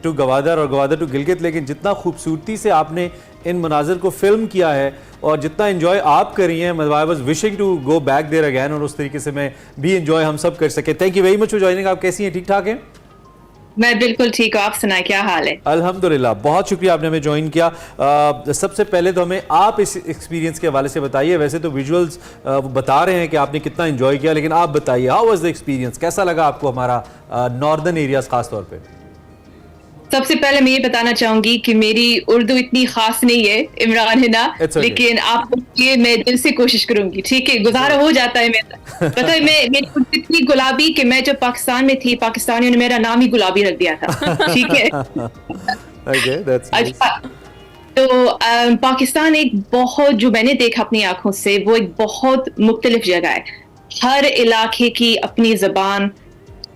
टू गवादर और गवादर टू गिलगित, लेकिन जितना खूबसूरती से आपने इन मनाजिर को फिल्म किया है और जितना एंजॉय आप कर रही हैं, I was wishing to go back there again और उस तरीके से मैं भी एंजॉय हम सब कर सके। Thank you very much for joining. आप कैसी हैं? ठीक ठाक हैं? मैं बिल्कुल ठीक हूँ, आप सुनाए क्या हाल है? अल्हम्दुलिल्लाह, बहुत शुक्रिया आपने हमें ज्वाइन किया। सबसे पहले तो हमें आप इस एक्सपीरियंस के हवाले से बताइए। वैसे तो विजुअल्स बता रहे हैं कि आपने कितना एंजॉय किया, लेकिन आप बताइए, हाउ वाज द एक्सपीरियंस? कैसा लगा आपको हमारा नॉर्दर्न एरियाज खास तौर पे? सबसे पहले मैं ये बताना चाहूंगी कि मेरी उर्दू इतनी खास नहीं है, इमरान है ना, लेकिन आपके लिए मैं दिल से कोशिश करूंगी। ठीक है, गुजारा हो जाता है मेरा। पता है, मेरी उर्दू इतनी गुलाबी कि मैं जब पाकिस्तान में थी, पाकिस्तानियों ने मेरा नाम ही गुलाबी रख दिया था। ठीक है। अच्छा, तो पाकिस्तान एक बहुत, जो मैंने देखा अपनी आंखों से, वो एक बहुत मुख्तलिफ जगह है। हर इलाके की अपनी जबान,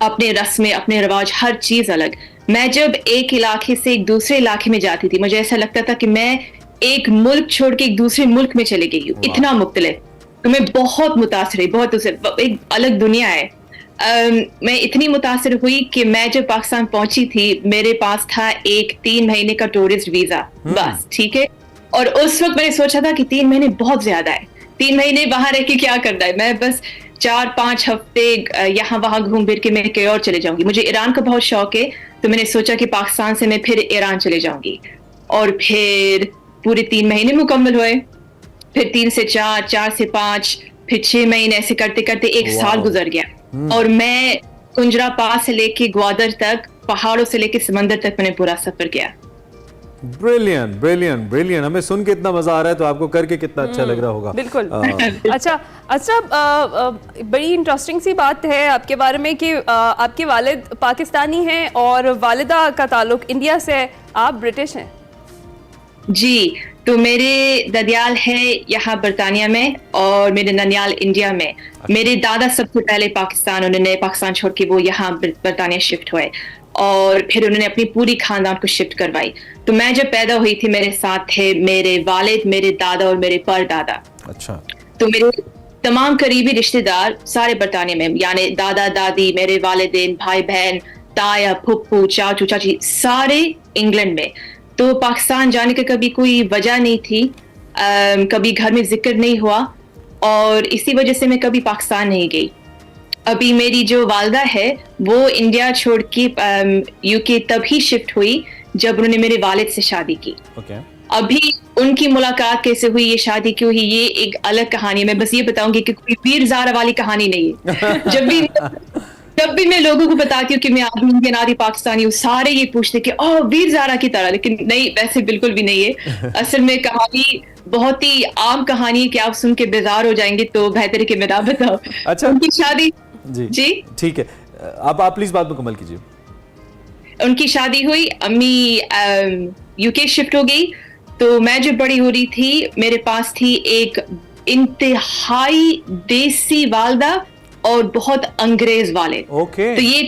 अपने रस्में, अपने रिवाज, हर चीज अलग। मैं जब एक इलाके से एक दूसरे इलाके में जाती थी, मुझे ऐसा लगता था कि मैं एक मुल्क छोड़ के एक दूसरे मुल्क में चली गई हूँ, इतना मुख्तलिफ। तो मैं बहुत मुतासिर हुई, बहुत एक अलग दुनिया है। मैं इतनी मुतासिर हुई कि मैं जब पाकिस्तान पहुंची थी, मेरे पास था एक 3 महीने का टूरिस्ट वीजा बस। ठीक है, और उस वक्त मैंने सोचा था कि 3 महीने बहुत ज्यादा है, 3 महीने वहां रह के क्या करना है, मैं बस 4-5 हफ्ते यहाँ वहां घूम फिर के मैं कहीं और चले जाऊंगी। मुझे ईरान का बहुत शौक है, तो मैंने सोचा कि पाकिस्तान से मैं फिर ईरान चले जाऊंगी। और फिर पूरे 3 महीने मुकम्मल हुए, फिर 3 से 4, 4 से 5, फिर 6 महीने, ऐसे करते करते 1 साल गुजर गया। और मैं कुंजरा पास से लेके ग्वादर तक, पहाड़ों से लेके समंदर तक मैंने पूरा सफर किया। Brilliant brilliant brilliant. हमें सुन के इतना मजा आ रहा है, तो आपको करके कितना अच्छा लग रहा होगा। बिल्कुल। अच्छा, बड़ी इंटरेस्टिंग सी बात है आपके बारे में कि आपके वालिद पाकिस्तानी हैं और वालिदा का ताल्लुक इंडिया से है, आप ब्रिटिश हैं। जी, तो मेरे ददियाल है यहाँ बरतानिया में और मेरे ननियाल इंडिया में। मेरे दादा सबसे पहले पाकिस्तान, उन्होंने पाकिस्तान छोड़ के वो यहाँ बरतानिया शिफ्ट हुए और फिर उन्होंने अपनी पूरी खानदान को शिफ्ट करवाई। तो मैं जब पैदा हुई थी, मेरे साथ थे मेरे वालिद, मेरे दादा और मेरे परदादा। अच्छा। तो मेरे तमाम करीबी रिश्तेदार सारे बरतानिया में, यानी दादा दादी, मेरे वालिदैन, भाई बहन, ताया, फुप्पू, चाचू चाची, सारे इंग्लैंड में। तो पाकिस्तान जाने की कभी कोई वजह नहीं थी, कभी घर में जिक्र नहीं हुआ और इसी वजह से मैं कभी पाकिस्तान नहीं गई। अभी मेरी जो वालदा है वो इंडिया छोड़ के यूके तभी शिफ्ट हुई जब उन्होंने मेरे वालिद से शादी की। अभी उनकी मुलाकात कैसे हुई, ये शादी क्यों हुई, ये एक अलग कहानी है। मैं बस ये बताऊंगी कि कोई वीर ज़ारा वाली कहानी नहीं है। जब भी मैं लोगों को बताती हूँ कि मैं आधी इंडियन आधी पाकिस्तानी हूँ, सारे ये पूछते कि ओह वीर ज़ारा की तरह, लेकिन नहीं, वैसे बिल्कुल भी नहीं है। असल में कहानी बहुत ही आम कहानी है कि आप सुन के बेजार हो जाएंगे, तो बेहतर है कि मैं ना बताऊं। अच्छा, उनकी शादी जी ठीक है, आप प्लीज बात मुकम्मल कीजिए। उनकी शादी हुई, अम्मी यूके शिफ्ट हो गई, तो मैं जब बड़ी हो रही थी, मेरे पास थी एक इंतहाई देसी वालदा और बहुत अंग्रेज वाले। तो ये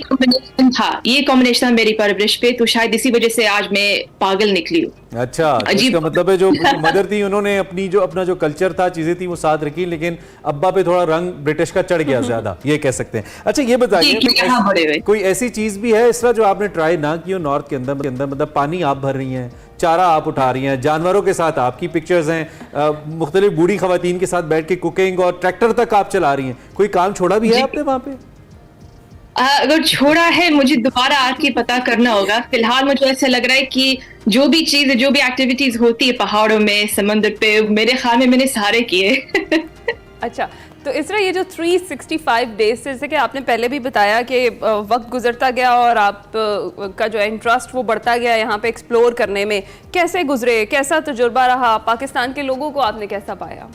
कॉम्बिनेशन था मेरी परवरिश पे, तो शायद इसी वजह से आज मैं पागल निकली हूँ। अच्छा, इसका मतलब है जो मदर थी उन्होंने अपना जो कल्चर था, चीजें थी वो साथ रखी, लेकिन अब्बा पे थोड़ा रंग ब्रिटिश का चढ़ गया ज्यादा, ये कह सकते हैं। अच्छा, ये बताइए, कोई ऐसी चीज भी है इस तरह जो आपने ट्राई ना की हो नॉर्थ के अंदर, मतलब पानी आप भर रही हैं, चारा आप उठा रही हैं, जानवरों के साथ आपकी पिक्चर्स हैं, मुख्तलिफ बूढ़ी खवातीन के साथ बैठ के कुकिंग और ट्रैक्टर तक आप चला रही हैं। कोई काम छोड़ा भी है आपने वहाँ पे? अगर छोड़ा है मुझे दोबारा आके पता करना होगा। फिलहाल मुझे ऐसा लग रहा है कि जो भी चीज, जो भी एक्टिविटीज होती है पहाड़ों में, समंदर पे, मेरे ख्याल में मैंने सारे किए। अच्छा, तो इसरा ये जो 365 डेज, जैसे कि आपने पहले भी बताया कि वक्त गुजरता गया और आप का जो इंटरेस्ट वो बढ़ता गया यहाँ पे एक्सप्लोर करने में, कैसे गुजरे, कैसा तजुर्बा रहा, पाकिस्तान के लोगों को आपने कैसा पाया?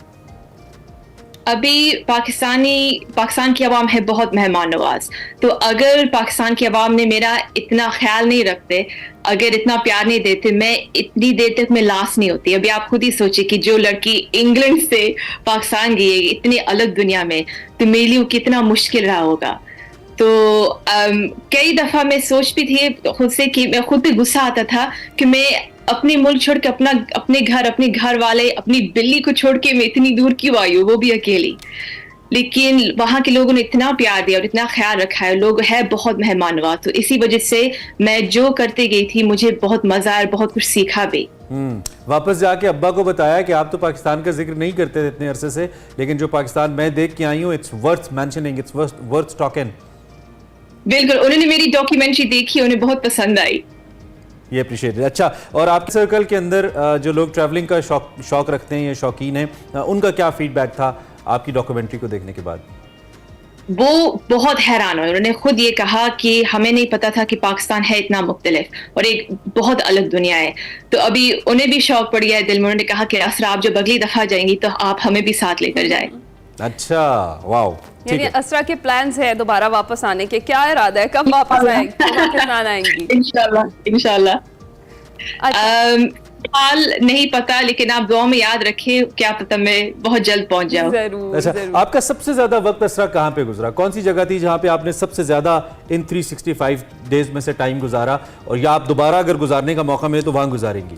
अभी पाकिस्तान की आवाम है बहुत मेहमान नवाज, तो अगर पाकिस्तान की आवाम ने मेरा इतना ख्याल नहीं रखते, अगर इतना प्यार नहीं देते, मैं इतनी देर तक मैं लास्ट नहीं होती। अभी आप खुद ही सोचिए कि जो लड़की इंग्लैंड से पाकिस्तान गई है इतनी अलग दुनिया में, तो मेरे लिए कितना मुश्किल रहा होगा। तो कई दफा मैं सोच भी थी खुद से कि मैं खुद पे गुस्सा आता था कि मैं अपने मुल्क छोड़ के अपने घर वाले, अपनी बिल्ली को छोड़ के मैं इतनी दूर क्यों आई हूँ, वो भी अकेली। लेकिन वहाँ के लोगों ने इतना प्यार दिया और इतना ख्याल रखा है, लोग है बहुत मेहमान नवाज। तो इसी वजह से मैं जो करते गई थी मुझे बहुत मजा आया, बहुत कुछ सीखा भी। वापस जाके अब्बा को बताया कि आप तो पाकिस्तान का जिक्र नहीं करते इतने अरसे से, लेकिन जो पाकिस्तान मैं देख के आई हूँ, it's worth mentioning, it's worth talking. बिल्कुल, उन्होंने मेरी डॉक्यूमेंट्री देखी, उन्हें बहुत पसंद आई। ये अप्रिशिएट। अच्छा, और आपके सर्कल के अंदर जो लोग ट्रैवलिंग का शौक रखते हैं या शौकीन हैं, उनका क्या फीडबैक था आपकी डॉक्यूमेंट्री को देखने के बाद? वो बहुत हैरान हुए। उन्होंने खुद ये कहा कि हमें नहीं पता था कि पाकिस्तान है इतना मुख्तलिफ और एक बहुत अलग दुनिया है। तो अभी उन्हें भी शौक पड़ गया है दिल में। उन्होंने कहा कि असरा आप जब अगली दफा जाएंगी तो आप हमें भी साथ लेकर जाए। अच्छा, वाओ। यानी असरा के प्लान्स है दोबारा वापस आने के, क्या इरादा है, कब वापस आएंगी, पाकिस्तान आएंगी? इंशाल्लाह। हाल नहीं पता, लेकिन आप दुआ में याद रखें, क्या पता मैं बहुत जल्द पहुंच जाऊं। जरूर। अच्छा, आपका सबसे ज्यादा वक्त असरा कहाँ पे गुजरा? कौन सी जगह थी जहाँ पे आपने सबसे ज्यादा इन 365 डेज में से टाइम गुजारा, और या आप दोबारा अगर गुजारने का मौका मिले तो वहां गुजारेंगी?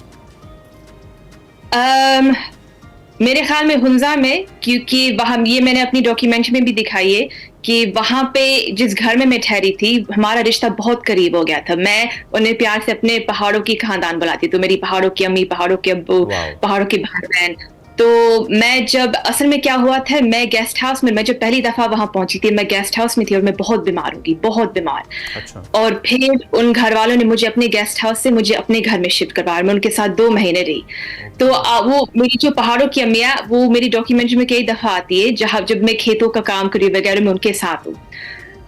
मेरे ख्याल में हुंजा में, क्योंकि वहाँ ये मैंने अपनी डॉक्यूमेंट्री में भी दिखाई है कि वहाँ पे जिस घर में मैं ठहरी थी हमारा रिश्ता बहुत करीब हो गया था। मैं उन्हें प्यार से अपने पहाड़ों की खानदान बुलाती, तो मेरी पहाड़ों की अम्मी, पहाड़ों के अब्बू, पहाड़ों के भाई बहन। तो मैं जब असल में क्या हुआ था, मैं गेस्ट हाउस में, मैं जब पहली दफा वहां पहुंची थी, मैं गेस्ट हाउस में थी और मैं बहुत बीमार हो गई, बहुत बीमार। अच्छा। और फिर उन घर वालों ने मुझे अपने गेस्ट हाउस से मुझे अपने घर में शिफ्ट करवाया। मैं उनके साथ 2 महीने रही। तो वो मेरी जो पहाड़ों की अम्मियाँ, वो मेरी डॉक्यूमेंट्री में कई दफा आती है, जब मैं खेतों का काम करी वगैरह में उनके साथ हूँ।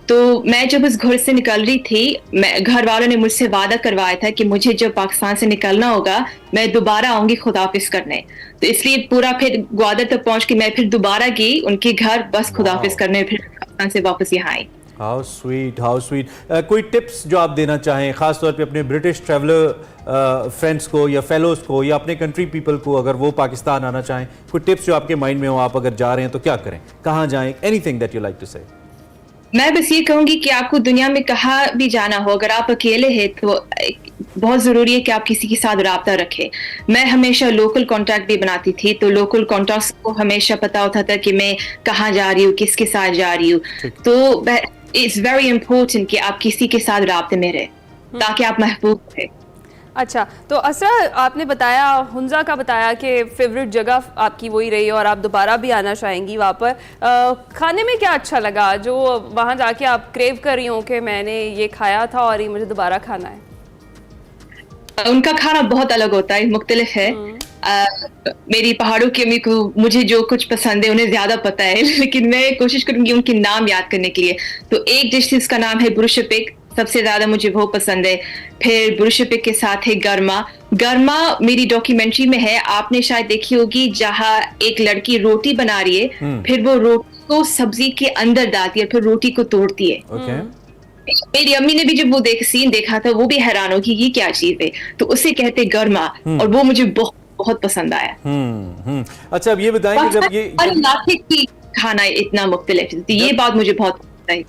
तो मैं जब उस घर से निकल रही थी, घर वालों ने मुझसे वादा करवाया था कि मुझे जब पाकिस्तान से निकलना होगा मैं दोबारा आऊंगी खुदाफिज करने। तो इसलिए पूरा फिर ग्वादर तक पहुंच के मैं फिर दोबारा गई उनके घर, बस खुदाफिज करने, फिर पाकिस्तान से वापस यहाँ आई। How sweet, how sweet. कोई टिप्स जो आप देना चाहें खास तौर पे अपने ब्रिटिश ट्रैवलर फ्रेंड्स को या फेलोज को या अपने कंट्री पीपल को, अगर वो पाकिस्तान आना चाहें, कोई टिप्स जो आपके माइंड में हो, आप अगर जा रहे हैं तो क्या करें, कहाँ जाएं, anything that you like to say? मैं बस ये कहूंगी कि आपको दुनिया में कहाँ भी जाना हो, अगर आप अकेले हैं तो बहुत जरूरी है कि आप किसी के साथ राब्ता रखें। मैं हमेशा लोकल कॉन्टैक्ट भी बनाती थी, तो लोकल कॉन्टैक्ट्स को हमेशा पता होता था कि मैं कहाँ जा रही हूँ, किसके साथ जा रही हूँ। तो इट्स वेरी इंपॉर्टेंट कि आप किसी के साथ राब्ते में रहे ताकि आप महफूज रहे। अच्छा, तो असरा आपने बताया, हुंजा का बताया कि फेवरेट जगह आपकी वही रही और आप दोबारा भी आना चाहेंगी वहाँ पर। खाने में क्या अच्छा लगा जो वहाँ जाके आप क्रेव कर रही हो कि मैंने ये खाया था और ये मुझे दोबारा खाना है? उनका खाना बहुत अलग होता है, मुख्तलिफ है। मेरी पहाड़ों की अम्मी को मुझे जो कुछ पसंद है उन्हें ज्यादा पता है, लेकिन मैं कोशिश करूंगी उनके नाम याद करने के लिए। तो एक डिश थी, उसका नाम है बुरुशपिक, सबसे ज्यादा मुझे वो पसंद है। फिर बुरुशपिक के साथ है गरमा। गरमा मेरी डॉक्यूमेंट्री में है, आपने शायद देखी होगी, जहाँ एक लड़की रोटी बना रही है, फिर वो रोटी को सब्जी के अंदर डालती है, फिर रोटी को तोड़ती है। मेरी अम्मी ने भी जब वो सीन देखा था, वो भी हैरान हो कि ये क्या चीज है, तो उसे कहते गरमा, और वो मुझे बहुत बहुत पसंद आया। अच्छा, अब ये बताएं कि जब ये इलाके की खाना इतना मुख्तलिफ है, ये बात मुझे बहुत पसंद आई।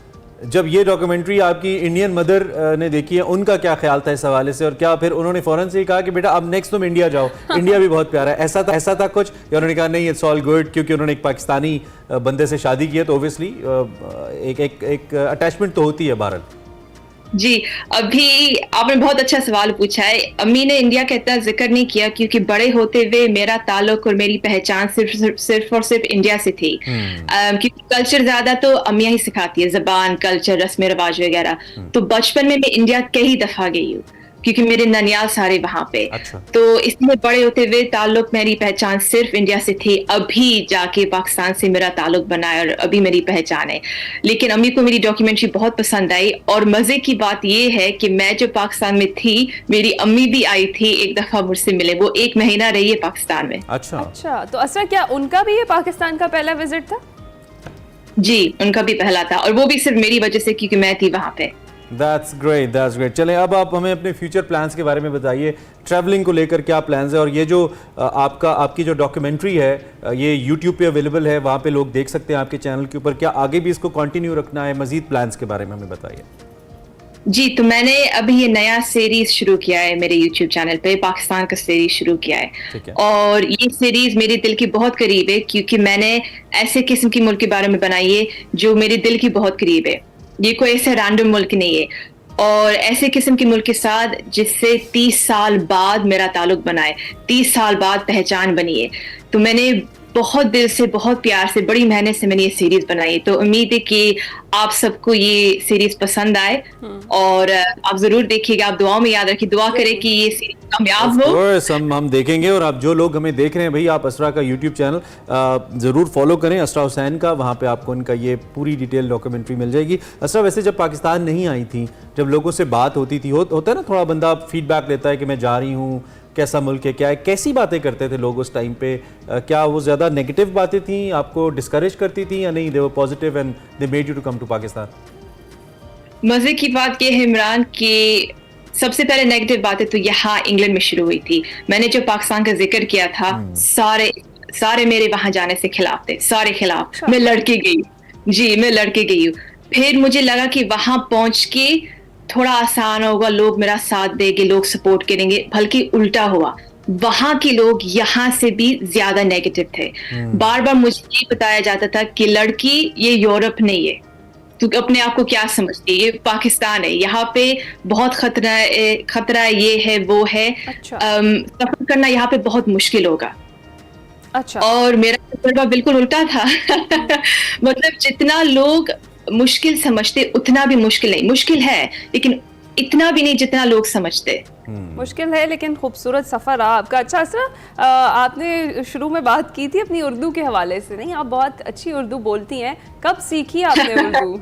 जब ये डॉक्यूमेंट्री आपकी इंडियन मदर ने देखी है, उनका क्या ख्याल था इस हवाले से, और क्या फिर उन्होंने फौरन से ही कहा कि बेटा अब नेक्स्ट तुम इंडिया जाओ, इंडिया भी बहुत प्यारा है, ऐसा था कुछ, या उन्होंने कहा नहीं इट्स ऑल गुड, क्योंकि उन्होंने एक पाकिस्तानी बंदे से शादी की है तो ओब्वियसली एक अटैचमेंट तो होती है बहरहाल? जी, अभी आपने बहुत अच्छा सवाल पूछा है। अम्मी ने इंडिया का इतना जिक्र नहीं किया क्योंकि बड़े होते हुए मेरा ताल्लुक और मेरी पहचान सिर्फ और सिर्फ इंडिया से थी। क्योंकि कल्चर ज्यादा तो अम्मियाँ ही सिखाती है, जबान, कल्चर, रस्म रिवाज वगैरह। तो बचपन में मैं इंडिया कई दफा गई हूँ क्योंकि मेरे ननियाल सारे वहां पे। अच्छा। तो इसलिए बड़े होते हुए ताल्लुक, मेरी पहचान सिर्फ इंडिया से थी। अभी जाके पाकिस्तान से मेरा ताल्लुक बना है और अभी मेरी पहचान है। लेकिन अम्मी को मेरी डॉक्यूमेंट्री बहुत पसंद आई और मजे की बात ये है कि मैं जब पाकिस्तान में थी, मेरी अम्मी भी आई थी एक दफा मुझसे मिले। वो 1 महीना रही है पाकिस्तान में। अच्छा, तो असरा क्या उनका भी ये पाकिस्तान का पहला विजिट था? जी, उनका भी पहला था और वो भी सिर्फ मेरी वजह से क्योंकि मैं थी वहां पे। That's great, that's great. चलें अब आप हमें अपने फ्यूचर प्लान्स के बारे में बताइए। ट्रैवलिंग को लेकर क्या प्लान्स है, और ये जो आपकी जो डॉक्यूमेंट्री है ये यूट्यूब पे अवेलेबल है, वहाँ पे लोग देख सकते हैं आपके चैनल के ऊपर। क्या आगे भी इसको कंटिन्यू रखना है? मजीद प्लान्स के बारे में हमें बताइए। जी, तो मैंने अभी ये नया सीरीज शुरू किया है मेरे YouTube चैनल पे, पाकिस्तान का सीरीज शुरू किया है। और ये सीरीज मेरे दिल के बहुत करीब है क्योंकि मैंने ऐसे किस्म की मुल्क के बारे में बनाई है जो मेरे दिल के बहुत करीब है। ये कोई ऐसे रैंडम मुल्क नहीं है, और ऐसे किस्म के मुल्क के साथ जिससे 30 साल बाद मेरा ताल्लुक बना है, 30 साल बाद पहचान बनी है। तो मैंने बहुत दिल से, बहुत प्यार से, बड़ी मेहनत से मैंने ये सीरीज बनाई है। तो उम्मीद है कि आप सबको ये सीरीज पसंद आए और आप जरूर देखिएगा। आप दुआओं में याद रखिए, दुआ करें कि ये सीरीज कामयाब हो। हम देखेंगे, और आप जो लोग हमें देख रहे हैं भाई, आप असरा का यूट्यूब चैनल ज़रूर फॉलो करें, असरा हुसैन का। वहाँ पे आपको उनका ये पूरी डिटेल डॉक्यूमेंट्री मिल जाएगी। असरा, वैसे जब पाकिस्तान नहीं आई थी, जब लोगों से बात होती थी, होता है ना थोड़ा बंदा फीडबैक लेता है कि मैं जा रही हूँ, कैसा मुल्क है, क्या है, कैसी बातें करते थे लोग उस टाइम पे? क्या वो ज़्यादा नेगेटिव बातें थी, आपको डिस्करेज करती थी, या नहीं they were positive and they made you to come to Pakistan? मजे की बात ये है इमरान कि सबसे पहले नेगेटिव बातें तो यहाँ इंग्लैंड में शुरू हुई थी। मैंने जो पाकिस्तान का जिक्र किया था, सारे मेरे वहां जाने से खिलाफ थे, सारे खिलाफ। मैं लड़के गई, जी मैं लड़के गई हूँ। फिर मुझे लगा कि वहां पहुंच के थोड़ा आसान होगा, लोग मेरा साथ देंगे, लोग सपोर्ट करेंगे। बल्कि उल्टा हुआ, वहां के लोग यहाँ से भी ज्यादा नेगेटिव थे। बार बार मुझे ये बताया जाता था कि लड़की ये यूरोप नहीं है, तू अपने आप को क्या समझती है, ये पाकिस्तान है, यहाँ पे बहुत खतरा ये है वो है। सफर करना यहाँ पे बहुत मुश्किल होगा। अच्छा। और मेरा तजुर्बा बिल्कुल उल्टा था। मतलब जितना लोग मुश्किल समझते उतना भी मुश्किल नहीं। मुश्किल है लेकिन इतना भी नहीं जितना लोग समझते। मुश्किल है लेकिन खूबसूरत सफर रहा आपका। अच्छा असरा, आपने शुरू में बात की थी अपनी उर्दू के हवाले से, नहीं आप बहुत अच्छी उर्दू बोलती हैं, कब सीखी आपने उर्दू?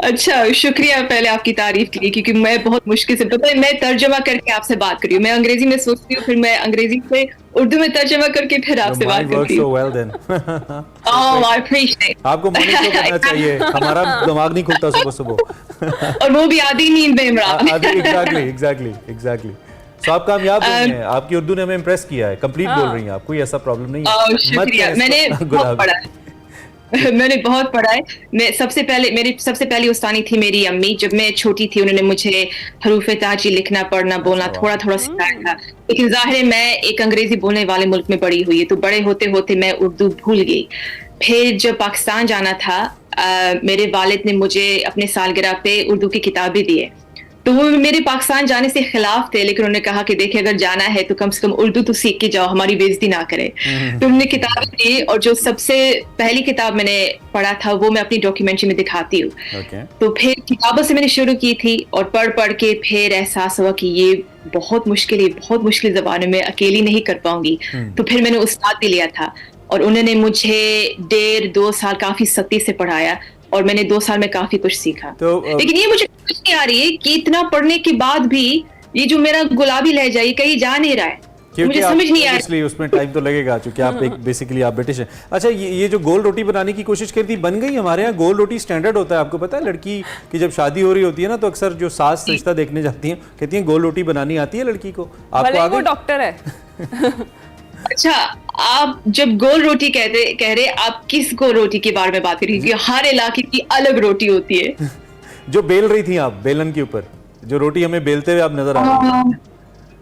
अच्छा, शुक्रिया पहले आपकी तारीफ के लिए, क्योंकि मैं बहुत मुश्किल से, पता है मैं तर्जमा करके आपसे बात कर रही हूँ। मैं अंग्रेजी में सोचती हूँ, फिर मैं अंग्रेजी से उर्दू में तर्जमा करके फिर आपसे बात करती हूँ। I appreciate। आपको मॉर्निंग शो करना चाहिए, हमारा दिमाग नहीं खुलता सुबह सुबह। और वो भी आधी नींद में इमरान। एग्जैक्टली। सो आप कामयाब हुई हैं, आपकी उर्दू ने हमें इम्प्रेस किया है, कंप्लीट बोल रही हैं आप, कोई ऐसा प्रॉब्लम नहीं है। शुक्रिया, मैंने बहुत पढ़ा है। मैंने बहुत पढ़ा है। मेरी सबसे पहली उस्तानी थी मेरी अम्मी। जब मैं छोटी थी उन्होंने मुझे हरूफ ताजी लिखना, पढ़ना, बोलना थोड़ा थोड़ा सिखाया था। लेकिन जाहिर है मैं एक अंग्रेजी बोलने वाले मुल्क में बड़ी हुई है, तो बड़े होते होते मैं उर्दू भूल गई। फिर जब पाकिस्तान जाना था, मेरे वालिद ने मुझे अपने सालगिरह पे उर्दू की किताबें दी है। तो वो मेरे पाकिस्तान जाने से खिलाफ थे, लेकिन उन्होंने कहा कि देखिए अगर जाना है तो कम से कम उर्दू तो सीख के जाओ, हमारी बेइज्जती ना करे। तो उन्होंने किताबें दी, और जो सबसे पहली किताब मैंने पढ़ा था वो मैं अपनी डॉक्यूमेंट्री में दिखाती हूँ। तो फिर किताबों से मैंने शुरू की थी, और पढ़ के फिर एहसास हुआ कि ये बहुत मुश्किल ज़बान में अकेली नहीं कर पाऊंगी। तो फिर मैंने उस्ताद भी लिया था, और उन्होंने मुझे 1.5-2 साल काफी सख्ती से पढ़ाया, और मैंने 2 साल में काफी कुछ सीखा। लेकिन ये मुझे समझ नहीं आ रही है कि इतना पढ़ने के बाद भी ये जो मेरा गुलाबी लहजा ये कहीं जा नहीं रहा है। मुझे समझ नहीं आ रहा है। उसमें टाइम तो लगेगा क्योंकि आप एक बेसिकली आप ब्रिटिश हैं। अच्छा, ये जो गोल रोटी बनाने की कोशिश करती बन गई। हमारे यहाँ गोल रोटी स्टैंडर्ड होता है, आपको पता है? लड़की की जब शादी हो रही होती है ना, तो अक्सर जो सास रिश्ता देखने जाती हैं कहती हैं गोल रोटी बनानी आती है लड़की को। आपको डॉक्टर है। अच्छा, आप जब गोल रोटी कह रहे आप किस गोल रोटी के बारे में बात कर रही हैं? हर इलाके की अलग रोटी होती है। जो बेल रही थी आप बेलन के ऊपर, जो रोटी हमें बेलते हुए आप नजर आ रही हैं।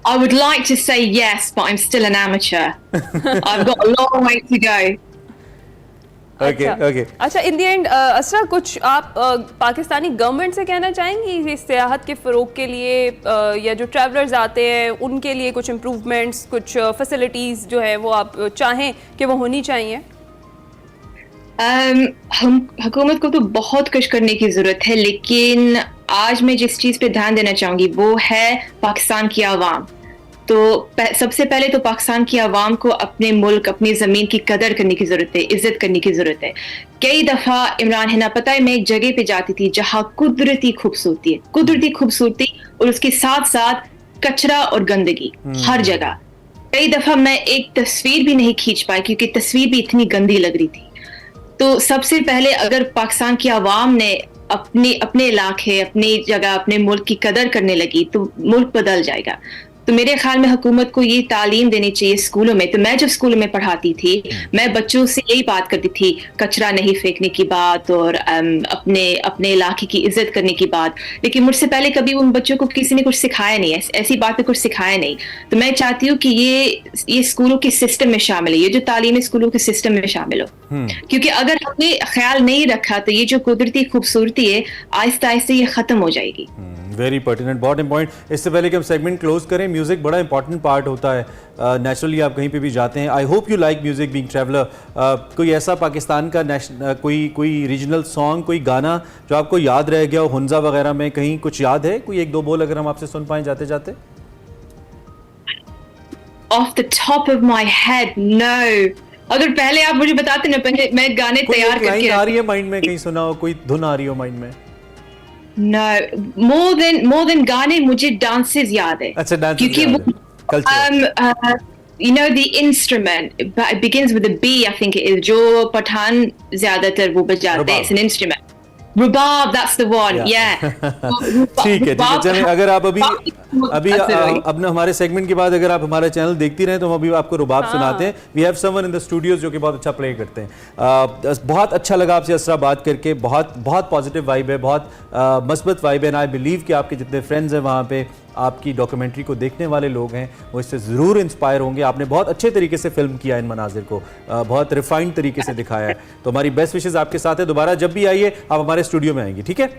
I would like to say yes, but I'm still an amateur. I've got a long way to go. Okay अच्छा, इन द एंड असरा, कुछ आप पाकिस्तानी गवर्नमेंट से कहना चाहेंगी इस सियाहत के फ़रोग के लिए, या जो ट्रैवलर्स आते हैं उनके लिए कुछ इम्प्रूवमेंट्स, कुछ फैसिलिटीज़ जो है वो आप चाहें कि वो होनी चाहिए? हम हुकूमत को तो बहुत कुछ करने की ज़रूरत है, लेकिन आज मैं जिस चीज़ पे ध्यान देना चाहूँगी वो है पाकिस्तान की आवाम। तो सबसे पहले तो पाकिस्तान की आवाम को अपने मुल्क, अपनी ज़मीन की कदर करने की ज़रूरत है, इज़्ज़त करने की ज़रूरत है। कई दफ़ा इमरान है ना, पता है, मैं एक जगह पे जाती थी जहाँ कुदरती खूबसूरती और उसके साथ साथ कचरा और गंदगी हर जगह। कई दफ़ा मैं एक तस्वीर भी नहीं खींच पाई क्योंकि तस्वीर भी इतनी गंदी लग रही थी। तो सबसे पहले अगर पाकिस्तान की आवाम ने अपने इलाके, अपनी जगह, अपने मुल्क की कदर करने लगी तो मुल्क बदल जाएगा। तो मेरे ख्याल में हुकूमत को ये तालीम देनी चाहिए स्कूलों में। तो मैं जब स्कूलों में पढ़ाती थी, मैं बच्चों से यही बात करती थी, कचरा नहीं फेंकने की बात और अपने इलाके की इज्जत करने की बात। लेकिन मुझसे पहले कभी उन बच्चों को किसी ने कुछ सिखाया नहीं, ऐसी बात पे कुछ सिखाया नहीं। तो मैं चाहती हूँ कि ये स्कूलों के सिस्टम में शामिल है, ये जो तालीम है स्कूलों के सिस्टम में शामिल हो। क्योंकि अगर हमने ख्याल नहीं रखा तो ये जो कुदरती खूबसूरती है आहिस्ता आहिस्ता ये खत्म हो जाएगी। वेरी पर्टिनेंट, बहुत इंपॉर्टेंट। इससे पहले कि हम सेगमेंट क्लोज करें, म्यूजिक बड़ा इंपॉर्टेंट पार्ट होता है। नेचुरली आप कहीं पे भी जाते हैं। I hope you like music being traveller. कोई ऐसा पाकिस्तान का कोई रीजनल सॉन्ग, कोई गाना जो आपको याद रह गया हो, हुंजा वगैरह में कहीं कुछ याद है? कोई एक दो बोल अगर हम आपसे सुन पाएं जाते जाते। Off the top of my head, no. अगर पहले आप मुझे बताते ना, पहले मैं गाने तैयार करके आ रही है माइंड में, कहीं सुना हो, कोई धुन आ रही हो माइंड में? No, more than गाने मुझे डांसेस याद है। अच्छा, डांसेस क्योंकि वो you know the instrument, it begins with a B, I think it is, जो पठान ज्यादातर वो बजाते हैं, it's an instrument. Rubab, that's the one, yeah. ठीक है। चलें, अगर आप अभी अब ना हमारे सेगमेंट के बाद अगर आप हमारा चैनल देखती रहें तो हम अभी आपको रुबाब सुनाते हैं। We have someone in the studios जो कि बहुत अच्छा प्ले करते हैं। बहुत अच्छा लगा आपसे असरा बात करके, बहुत पॉजिटिव वाइब है, बहुत मस्बत वाइब है। आई बिलीव कि आपके जितने फ्रेंड्स हैं वहाँ पे, आपकी डॉक्यूमेंट्री को देखने वाले लोग हैं, वो इससे ज़रूर इंस्पायर होंगे। आपने बहुत अच्छे तरीके से फिल्म किया, इन मनाजिर को बहुत रिफाइंड तरीके से दिखाया है। तो हमारी बेस्ट विशेज़ आपके साथ है। दोबारा जब भी आइए आप हमारे स्टूडियो में आएंगी, ठीक है?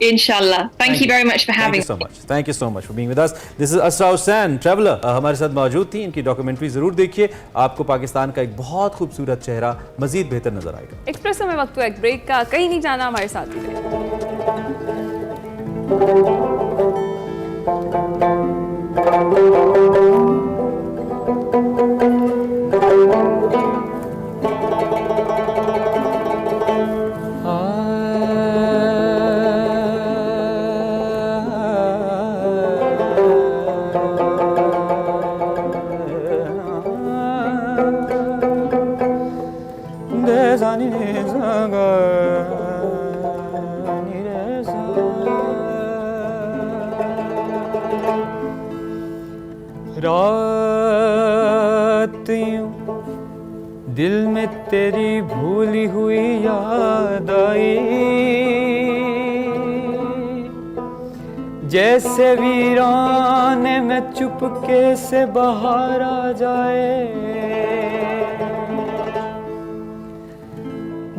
Inshallah. Thank you very much for having me. Thank you so much for being with us. This is Asra Hussain, traveler. हमारे साथ मौजूद थी। इनकी डॉक्यूमेंट्री जरूर देखिए, आपको पाकिस्तान का एक बहुत खूबसूरत चेहरा मजीद बेहतर नजर आएगा। एक्सप्रेस में वक्त हुआ एक ब्रेक का, कहीं नहीं जाना, हमारे साथ ही रात यूं दिल में तेरी भूली हुई याद आई, जैसे वीराने में चुपके से बाहर आ जाए,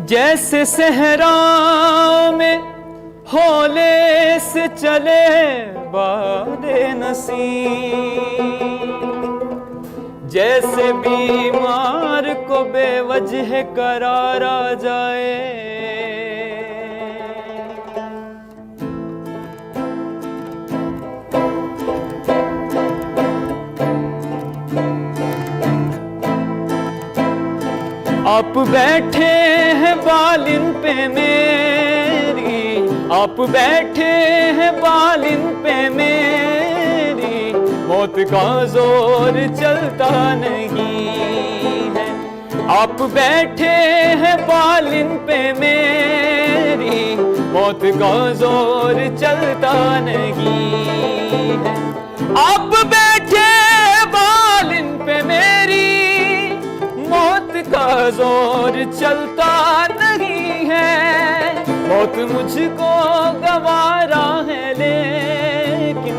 जैसे सहराओं में हौले से चले बादे नसीम, जैसे बीमार को बेवजह करार आ जाए। आप बैठे हैं बालिन पे मेरी, आप बैठे हैं बालिन पे मेरी, मौत का जोर चलता नहीं है। आप बैठे हैं बालिन पे मेरी, मौत का जोर चलता नहीं है। आप बैठे बालिन पे मेरी, मौत का जोर चलता नहीं है। मौत मुझको गवारा है लेकिन,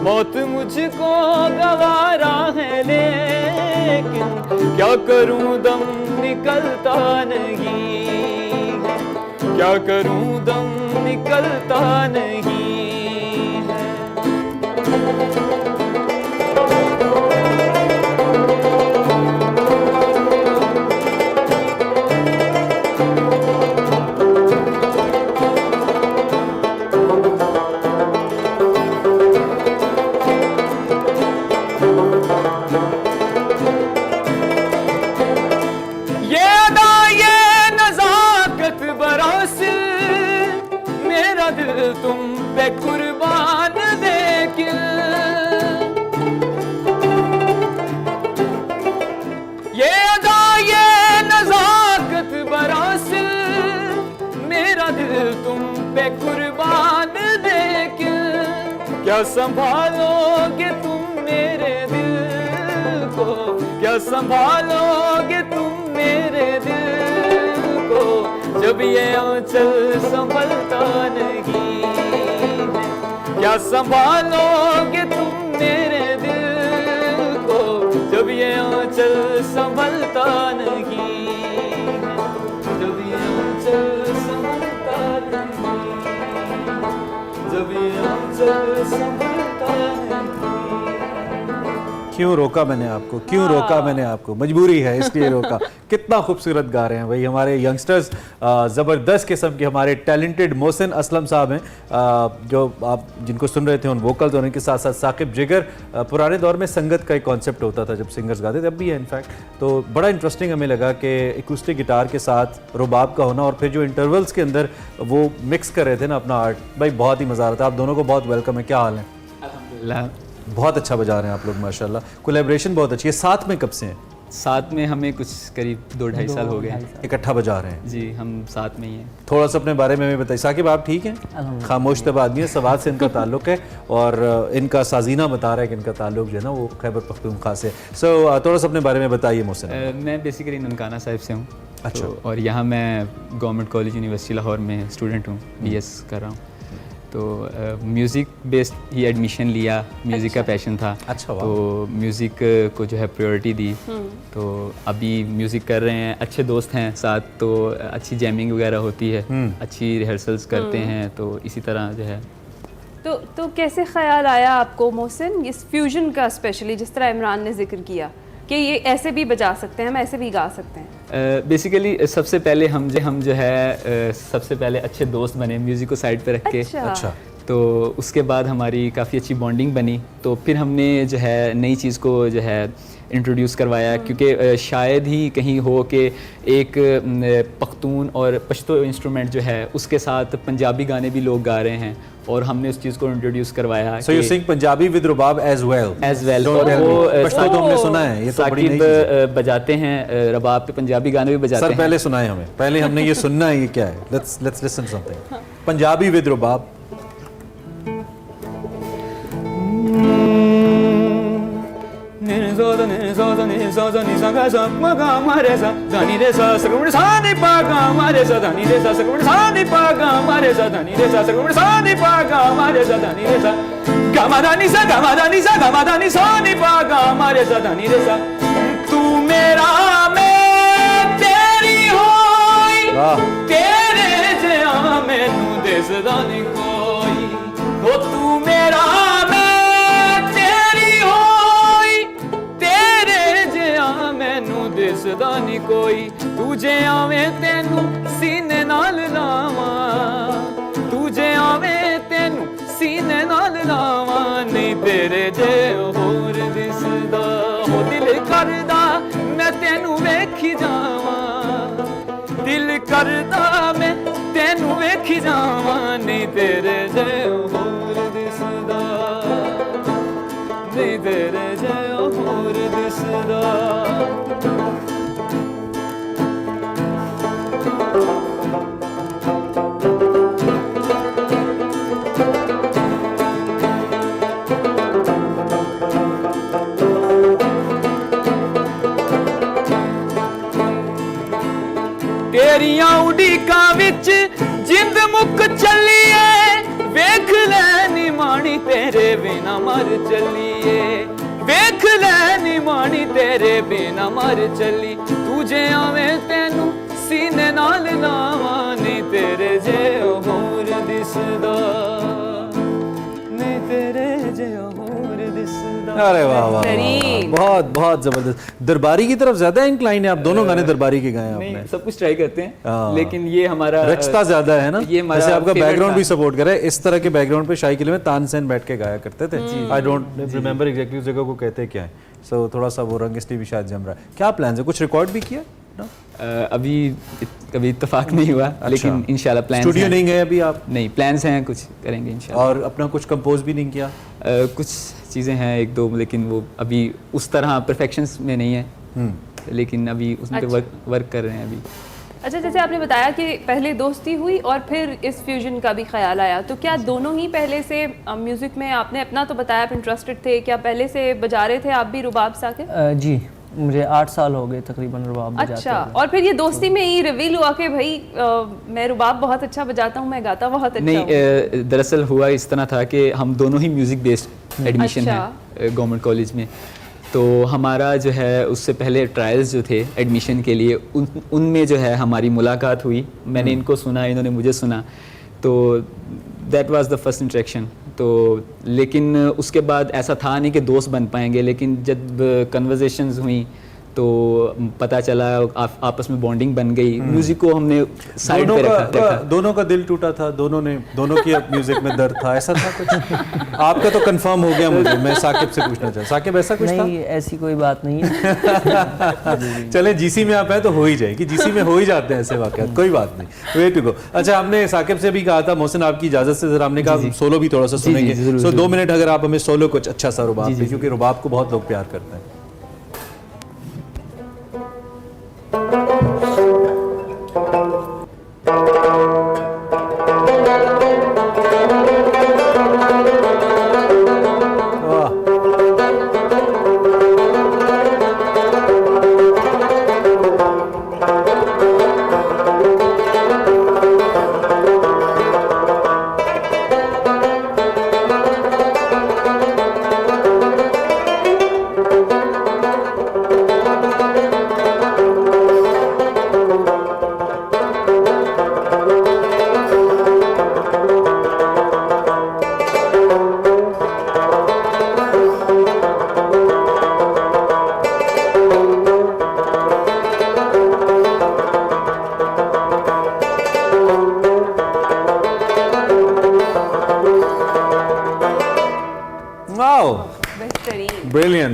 मौत मुझको गवारा है लेकिन, क्या क्या करूं दम निकलता नहीं, क्या करूं दम निकलता नहीं है। ये अदा ये नजाकत बरासिल, मेरा दिल तुम पे कुर्बान लेकिन। ये अदा ये नजाकत बरासिल, मेरा दिल तुम पे कुर्बान लेकिन। क्या संभालोगे तुम मेरे दिल को, क्या संभालोगे तुम मेरे दिल को, जब ये आंचल संभलता नहीं है। क्या संभालोगे तुम मेरे दिल को, जब ये आंचल संभलता नहीं है, जब ये आंचल संभलता नहीं, जब ये आंचल संभलता नहीं। क्यों रोका मैंने आपको, क्यों रोका मैंने आपको, मजबूरी है इसलिए रोका। कितना खूबसूरत गा रहे हैं भाई हमारे यंगस्टर्स, ज़बरदस्त किस्म के हमारे टैलेंटेड मोहसिन असलम साहब हैं, जो आप जिनको सुन रहे थे उन वोकल्स, और इनके साथ साथ साकिब जिगर। पुराने दौर में संगत का एक कॉन्सेप्ट होता था जब सिंगर्स गाते थे, अब भी है इनफैक्ट। तो बड़ा इंटरेस्टिंग हमें लगा कि एकूस्टिक गिटार के साथ रुबाब का होना, और फिर जो इंटरवल्स के अंदर वो मिक्स कर रहे थे ना अपना आर्ट, भाई बहुत ही मज़ा आ रहा था। आप दोनों को बहुत वेलकम है। क्या हाल है? अल्हम्दुलिल्लाह, बहुत अच्छा बजा रहे हैं आप लोग माशाल्लाह। कोलैबोरेशन बहुत अच्छी है। साथ में कब से हैं? साथ में हमें कुछ करीब 2-2.5 साल हो गए हैं। इकट्ठा बजा रहे हैं? जी, हम साथ में ही हैं। थोड़ा सा अपने बारे में भी बताइए। साकिब आप ठीक हैं? खामोश तब आदमी है, सवाल से इनका ताल्लुक है, और इनका साजीना बता रहा है कि इनका ताल्लुक जो है ना वो खैबर पख्तूनख्वा से। सो थोड़ा सा अपने बारे में बताइए मोहसिन। मैं बेसिकली ननकाना साहिब से हूँ। अच्छा। और यहाँ मैं गवर्नमेंट कॉलेज यूनिवर्सिटी लाहौर में स्टूडेंट हूँ, BS कर रहा हूँ। तो म्यूज़िक बेस्ड ही एडमिशन लिया, म्यूज़िक का पैशन था। अच्छा, वाह। तो म्यूज़िक को जो है प्रायोरिटी दी। तो अभी म्यूज़िक कर रहे हैं, अच्छे दोस्त हैं साथ, तो अच्छी जैमिंग वगैरह होती है, अच्छी रिहर्सल्स करते हैं, तो इसी तरह जो है। तो कैसे ख्याल आया आपको मोहसिन इस फ्यूजन का, स्पेशली जिस तरह इमरान ने जिक्र किया कि ये ऐसे भी बजा सकते हैं, हम ऐसे भी गा सकते हैं? बेसिकली सबसे पहले हम जो है सबसे पहले अच्छे दोस्त बने, म्यूज़िक को साइड पे रख के। अच्छा। तो उसके बाद हमारी काफ़ी अच्छी बॉन्डिंग बनी, तो फिर हमने जो है नई चीज़ को जो है इंट्रोड्यूस करवाया, क्योंकि शायद ही कहीं हो कि एक पख्तून और पश्तो इंस्ट्रूमेंट जो है उसके साथ पंजाबी गाने भी लोग गा रहे हैं, और हमने उस चीज़ को इंट्रोड्यूस करवाया। So you sing Punjabi with Rubab as well? As well। और वो पश्तो तो हमने सुना है, ये तो बड़ी नई चीज़ है। बजाते हैं रबाब पे, पंजाबी गाने भी बजाते हैं। सर पहले सुनाए हमें, पहले हमने ये सुनना है, ये क्या है? Let's listen something। Punjabi with रुबाब। तू मेरा मैं तेरी होई, तेरे जिया मैनू दिसदा नहीं कोई। ओ तू मेरा मैं तेरी होई, तेरे जिया मैनू दिसदा नहीं कोई। तू जे आवे तेनू सीने नाल लावां, तू जे आवे तेनू सीने नाल लावां, नहीं तेरे जे होर दिसदा। हो दिल करदा मैं तेनू वेखी जावां, दिल करदा मैं तेनू वेखी जावां, नहीं तेरे जे होर दिसदा, नहीं तेरे जे होर दिसदा। तेरियां उड़ीकां विच जिंद मुक चलिए, वेख ले नी माणी तेरे बिना मर चलिए, वेख लैनी मानी तेरे बिना मर चली तुझे आवे तेनू सीने नाल लावा नहीं तेरे जे होर दिसदा नहीं तेरे जे होर दिसदा। अरे वाह वाह, बहुत बहुत जबरदस्त। दरबारी की तरफ ज्यादा इंक्लाइन है, आप दोनों गाने दरबारी के गाए आपने? नहीं, सब कुछ ट्राई करते हैं लेकिन ये हमारा रचता ज्यादा है ना। ये जैसे आपका बैकग्राउंड भी सपोर्ट कर रहा है, इस तरह के बैकग्राउंड पे शाही किले में तानसेन बैठ के गाया करते थे। आई डोंट रिमेंबर एग्जैक्टली उस जगह को कहते क्या है, सो थोड़ा सा वो रंग इसलिए भी शायद जम रहा है। क्या प्लान है, कुछ रिकॉर्ड भी किया ना? अभी कभी इत्तेफाक नहीं हुआ, लेकिन इंशाल्लाह प्लान। स्टूडियो नहीं गए अभी आप? नहीं, प्लान्स हैं, कुछ करेंगे इंशाल्लाह। और अपना कुछ कंपोज भी नहीं किया? कुछ चीज़ें हैं एक दो, लेकिन वो अभी उस तरह परफेक्शंस में नहीं है, लेकिन अभी उस पर वर्क कर रहे हैं अभी। अच्छा, जैसे आपने बताया कि पहले दोस्ती हुई और फिर इस फ्यूजन का भी ख्याल आया, तो क्या दोनों ही पहले से म्यूजिक में, आपने अपना तो बताया आप इंटरेस्टेड थे, क्या पहले से बजा रहे थे आप भी रुबाब साकिब? जी, मुझे 8 साल हो गए तकरीबन रुबाब बजाते। अच्छा, और फिर ये दोस्ती में ही रिवील हुआ कि भाई मैं रुबाब बहुत अच्छा बजाता हूँ, मैं गाता बहुत अच्छा हूँ? नहीं, दरअसल हुआ इस तरह था कि हम दोनों ही म्यूज़िक बेस्ड एडमिशन है गवर्नमेंट कॉलेज में, तो हमारा जो है उससे पहले ट्रायल्स जो थे एडमिशन के लिए उनमें जो है हमारी मुलाकात हुई। मैंने इनको सुना, इन्होंने मुझे सुना, तो that was the first interaction. तो लेकिन उसके बाद ऐसा था नहीं कि दोस्त बन पाएंगे, लेकिन जब कन्वर्सेशंस हुई तो पता चला आपस में बॉन्डिंग बन गई। म्यूजिक को हमने साइड पे रखा। दोनों का दिल टूटा था, दोनों की अब म्यूजिक में दर्द था, ऐसा था कुछ? आपका तो कंफर्म हो गया मुझे, मैं साकिब से पूछना चाहता। साकिब ऐसा कुछ नहीं, ऐसी कोई बात नहीं है। चले जीसी में आप हैं तो हो ही जाएगी, जीसी में हो ही जाते हैं ऐसे वाकयात, कोई बात नहीं। Way to go. अच्छा, हमने साकिब से भी कहा था, मोहसिन आपकी इजाजत से जरा हमने कहा सोलो भी थोड़ा सा सुनेंगे, सो 2 मिनट अगर आप हमें सोलो कुछ अच्छा सा रुबाब पे, क्योंकि रुबाब को बहुत लोग प्यार करते हैं।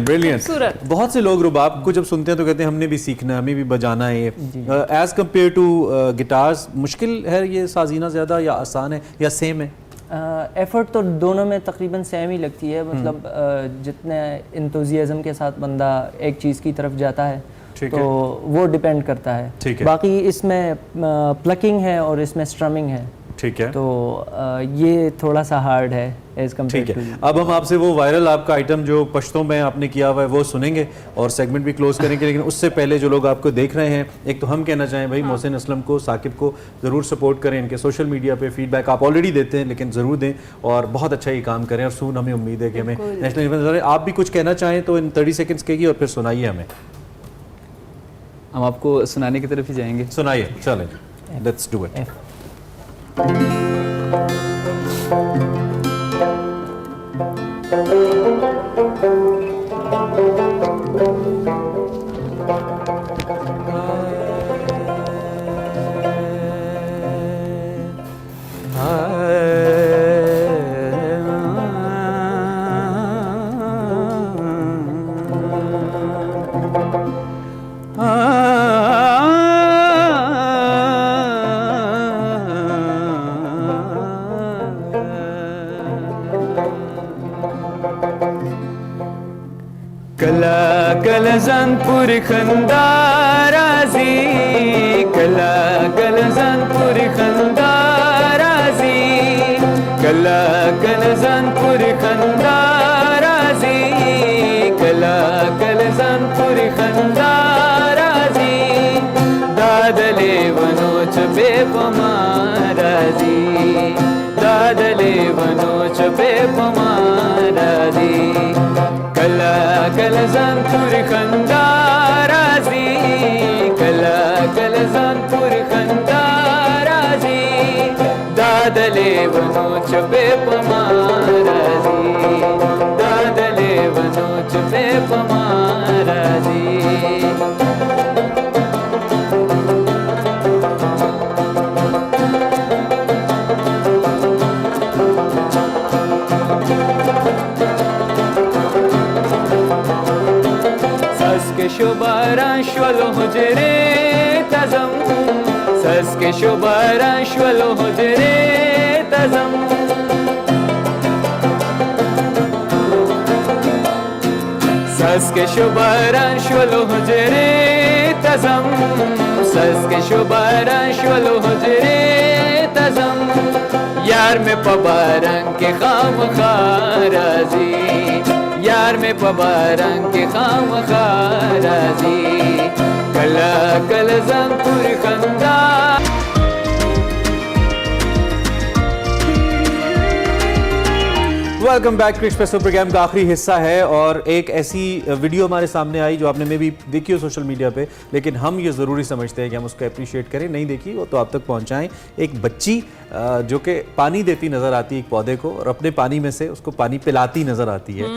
ब्रिलियंट। बहुत से लोग रुबाब को जब सुनते हैं तो कहते हैं हमने भी सीखना है, हमें भी बजाना है। एज कम्पेयर टू गिटार्स, मुश्किल है ये साजीना ज़्यादा या आसान है या सेम है? एफर्ट तो दोनों में तकरीबन सेम ही लगती है, मतलब जितने इंतुजियाज्म के साथ बंदा एक चीज़ की तरफ जाता है तो वो डिपेंड करता है। बाकी इसमें प्लकिंग है और इसमें स्ट्रमिंग है। ठीक है, तो ये थोड़ा सा हार्ड है एज कम्पेयर टू। अब हम आपसे वो वायरल आपका आइटम जो पश्तों में आपने किया हुआ है वो सुनेंगे और सेगमेंट भी क्लोज करेंगे, लेकिन उससे पहले जो लोग आपको देख रहे हैं, एक तो हम कहना चाहें भाई मोहसिन असलम को, साकिब को ज़रूर सपोर्ट करें। इनके सोशल मीडिया पे फीडबैक आप ऑलरेडी देते हैं, लेकिन ज़रूर दें और बहुत अच्छा ये काम करें। और सून हमें उम्मीद है कि हमें नेशनल इवेंट, आप भी कुछ कहना चाहें तो इन 30 सेकेंड्स कहिए और फिर सुनाइए हमें। हम आपको सुनाने की तरफ ही जाएंगे। सुनाइए, चलें, लेट्स डू इट। कलजनपुर खंदाराजी, कला कलजनपुर खंदाराजी, कला कलजनपुर खंदाराजी, कला कलजनपुर खंदाराजी, दादले वनोच बेपमाराजी, दादले वनोच बेपमाराजी, कला कलज वनोच पे पमाराजी दादले वनोच पे पमाराजी Saske şobaran şvalo hujre tazam Saske şobaran şvalo hujre tazam Saske şobaran şvalo hujre tazam Saske şobaran şvalo hujre tazam Yar me pabaran ke kham kharazi यार में पबारंग के खाम खाराजी कला कल जंपुर खंदा वेलकम बैक क्रिश फेस्टो प्रोग्राम का आखिरी हिस्सा है और एक ऐसी वीडियो हमारे सामने आई जो आपने में भी देखी हो सोशल मीडिया पे, लेकिन हम ये ज़रूरी समझते हैं कि हम उसको अप्रिशिएट करें। नहीं देखी वो तो आप तक पहुंचाएं। एक बच्ची जो कि पानी देती नज़र आती है एक पौधे को और अपने पानी में से उसको पानी पिलाती नज़र आती है।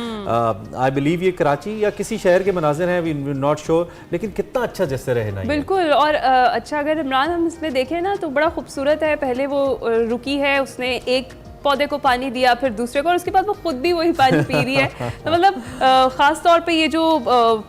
आई बिलीव ये कराची या किसी शहर के मनाजिर हैं, वी नॉट श्योर, लेकिन कितना अच्छा जैसे रहे ना। बिल्कुल। और अच्छा अगर इमरान हम इसमें देखें ना तो बड़ा खूबसूरत है। पहले वो रुकी है, उसने एक पौधे को पानी दिया, फिर दूसरे को, और उसके बाद वो खुद भी वही पानी पी रही है। तो मतलब ख़ास तौर पे ये जो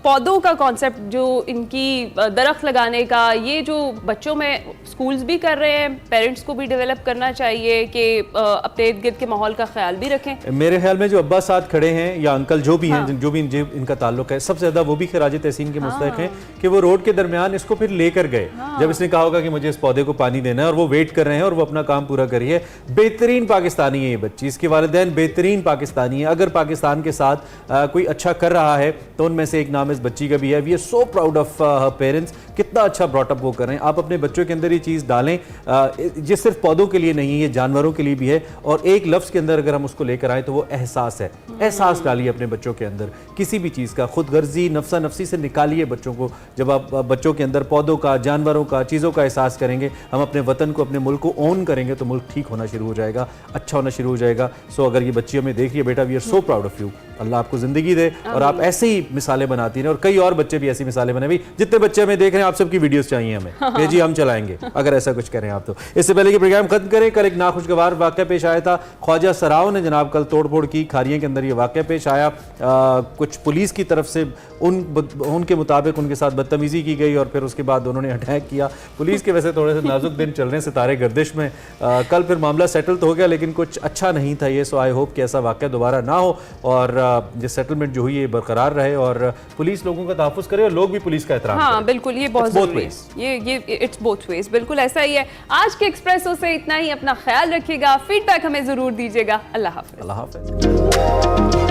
पौधों का कॉन्सेप्ट, जो इनकी दरख्त लगाने का, ये जो बच्चों में स्कूल्स भी कर रहे हैं, पेरेंट्स को भी डेवलप करना चाहिए कि अपने इर्द गिर्द के माहौल का ख्याल भी रखें। मेरे ख्याल में जो अब्बा साथ खड़े हैं या अंकल जो भी हैं, जो भी इनका ताल्लुक है, सबसे ज़्यादा वो भी खराज तहसीन के मुस्तहिक हैं कि वो रोड के दरमियान इसको फिर लेकर गए। जब इसने कहा होगा कि मुझे इस पौधे को पानी देना है और वो वेट कर रहे हैं और वो अपना काम पूरा करिए। बेहतरीन पाकिस्तानी है ये बच्ची, इसके वालिदैन बेहतरीन पाकिस्तानी है। अगर पाकिस्तान के साथ कोई अच्छा कर रहा है तो उनमें से एक नाम इस बच्ची का भी है। We are so proud of her parents. कितना अच्छा ब्रॉटअप वो कर रहे हैं। आप अपने बच्चों के अंदर ये चीज़ डालें, ये सिर्फ पौधों के लिए नहीं, ये जानवरों के लिए भी है। और एक लफ्ज़ के अंदर अगर हम उसको लेकर आए तो वो एहसास है। एहसास डालिए अपने बच्चों के अंदर किसी भी चीज़ का, खुद गर्जी नफ्सा नफसी से निकालिए बच्चों को। जब आप बच्चों के अंदर पौधों का, जानवरों का, चीज़ों का एहसास करेंगे, हम अपने वतन को, अपने मुल्क को ओन करेंगे तो मुल्क ठीक होना शुरू हो जाएगा, अच्छा होना शुरू हो जाएगा। सो अगर ये बच्ची हमें देख रही है, बेटा we are so proud of you. अल्लाह आपको ज़िंदगी दे और आप ऐसे ही मिसालें बनाती रहें और कई और बच्चे भी ऐसी मिसालें बने। भाई जितने बच्चे हमें देख रहे हैं, आप सबकी वीडियोस चाहिए हमें, भेजिए, हम चलाएंगे अगर ऐसा कुछ करें आप तो। इससे पहले कि प्रोग्राम खत्म करें, कल एक नाखुशगवार वाक़या पेश आया था। ख्वाजा सराव ने जनाब कल तोड़फोड़ की, खारियों के अंदर ये वाक़या पेश आया। कुछ पुलिस की तरफ से उनके मुताबिक उनके साथ बदतमीज़ी की गई और फिर उसके बाद उन्होंने अटैक किया। पुलिस के वैसे थोड़े से नाजुक दिन चल रहे हैं सितारे गर्दिश में। कल फिर मामला सेटल तो हो गया लेकिन कुछ अच्छा नहीं था ये। सो आई होप कि ऐसा वाक़या दोबारा ना हो और ये सेटलमेंट जो हुई है बरकरार रहे और पुलिस लोगों का तहफ़्फ़ुज़ करे और लोग भी पुलिस का एहतराम करें। बिल्कुल, ये बहुत ज़रूरी है। ये इट्स बोथ वेज, बिल्कुल ऐसा ही है। आज के एक्सप्रेसो से इतना ही। अपना ख्याल रखिएगा, फीडबैक हमें ज़रूर दीजिएगा। अल्लाह हाफ़िज़। अल्लाह हाफ़िज़।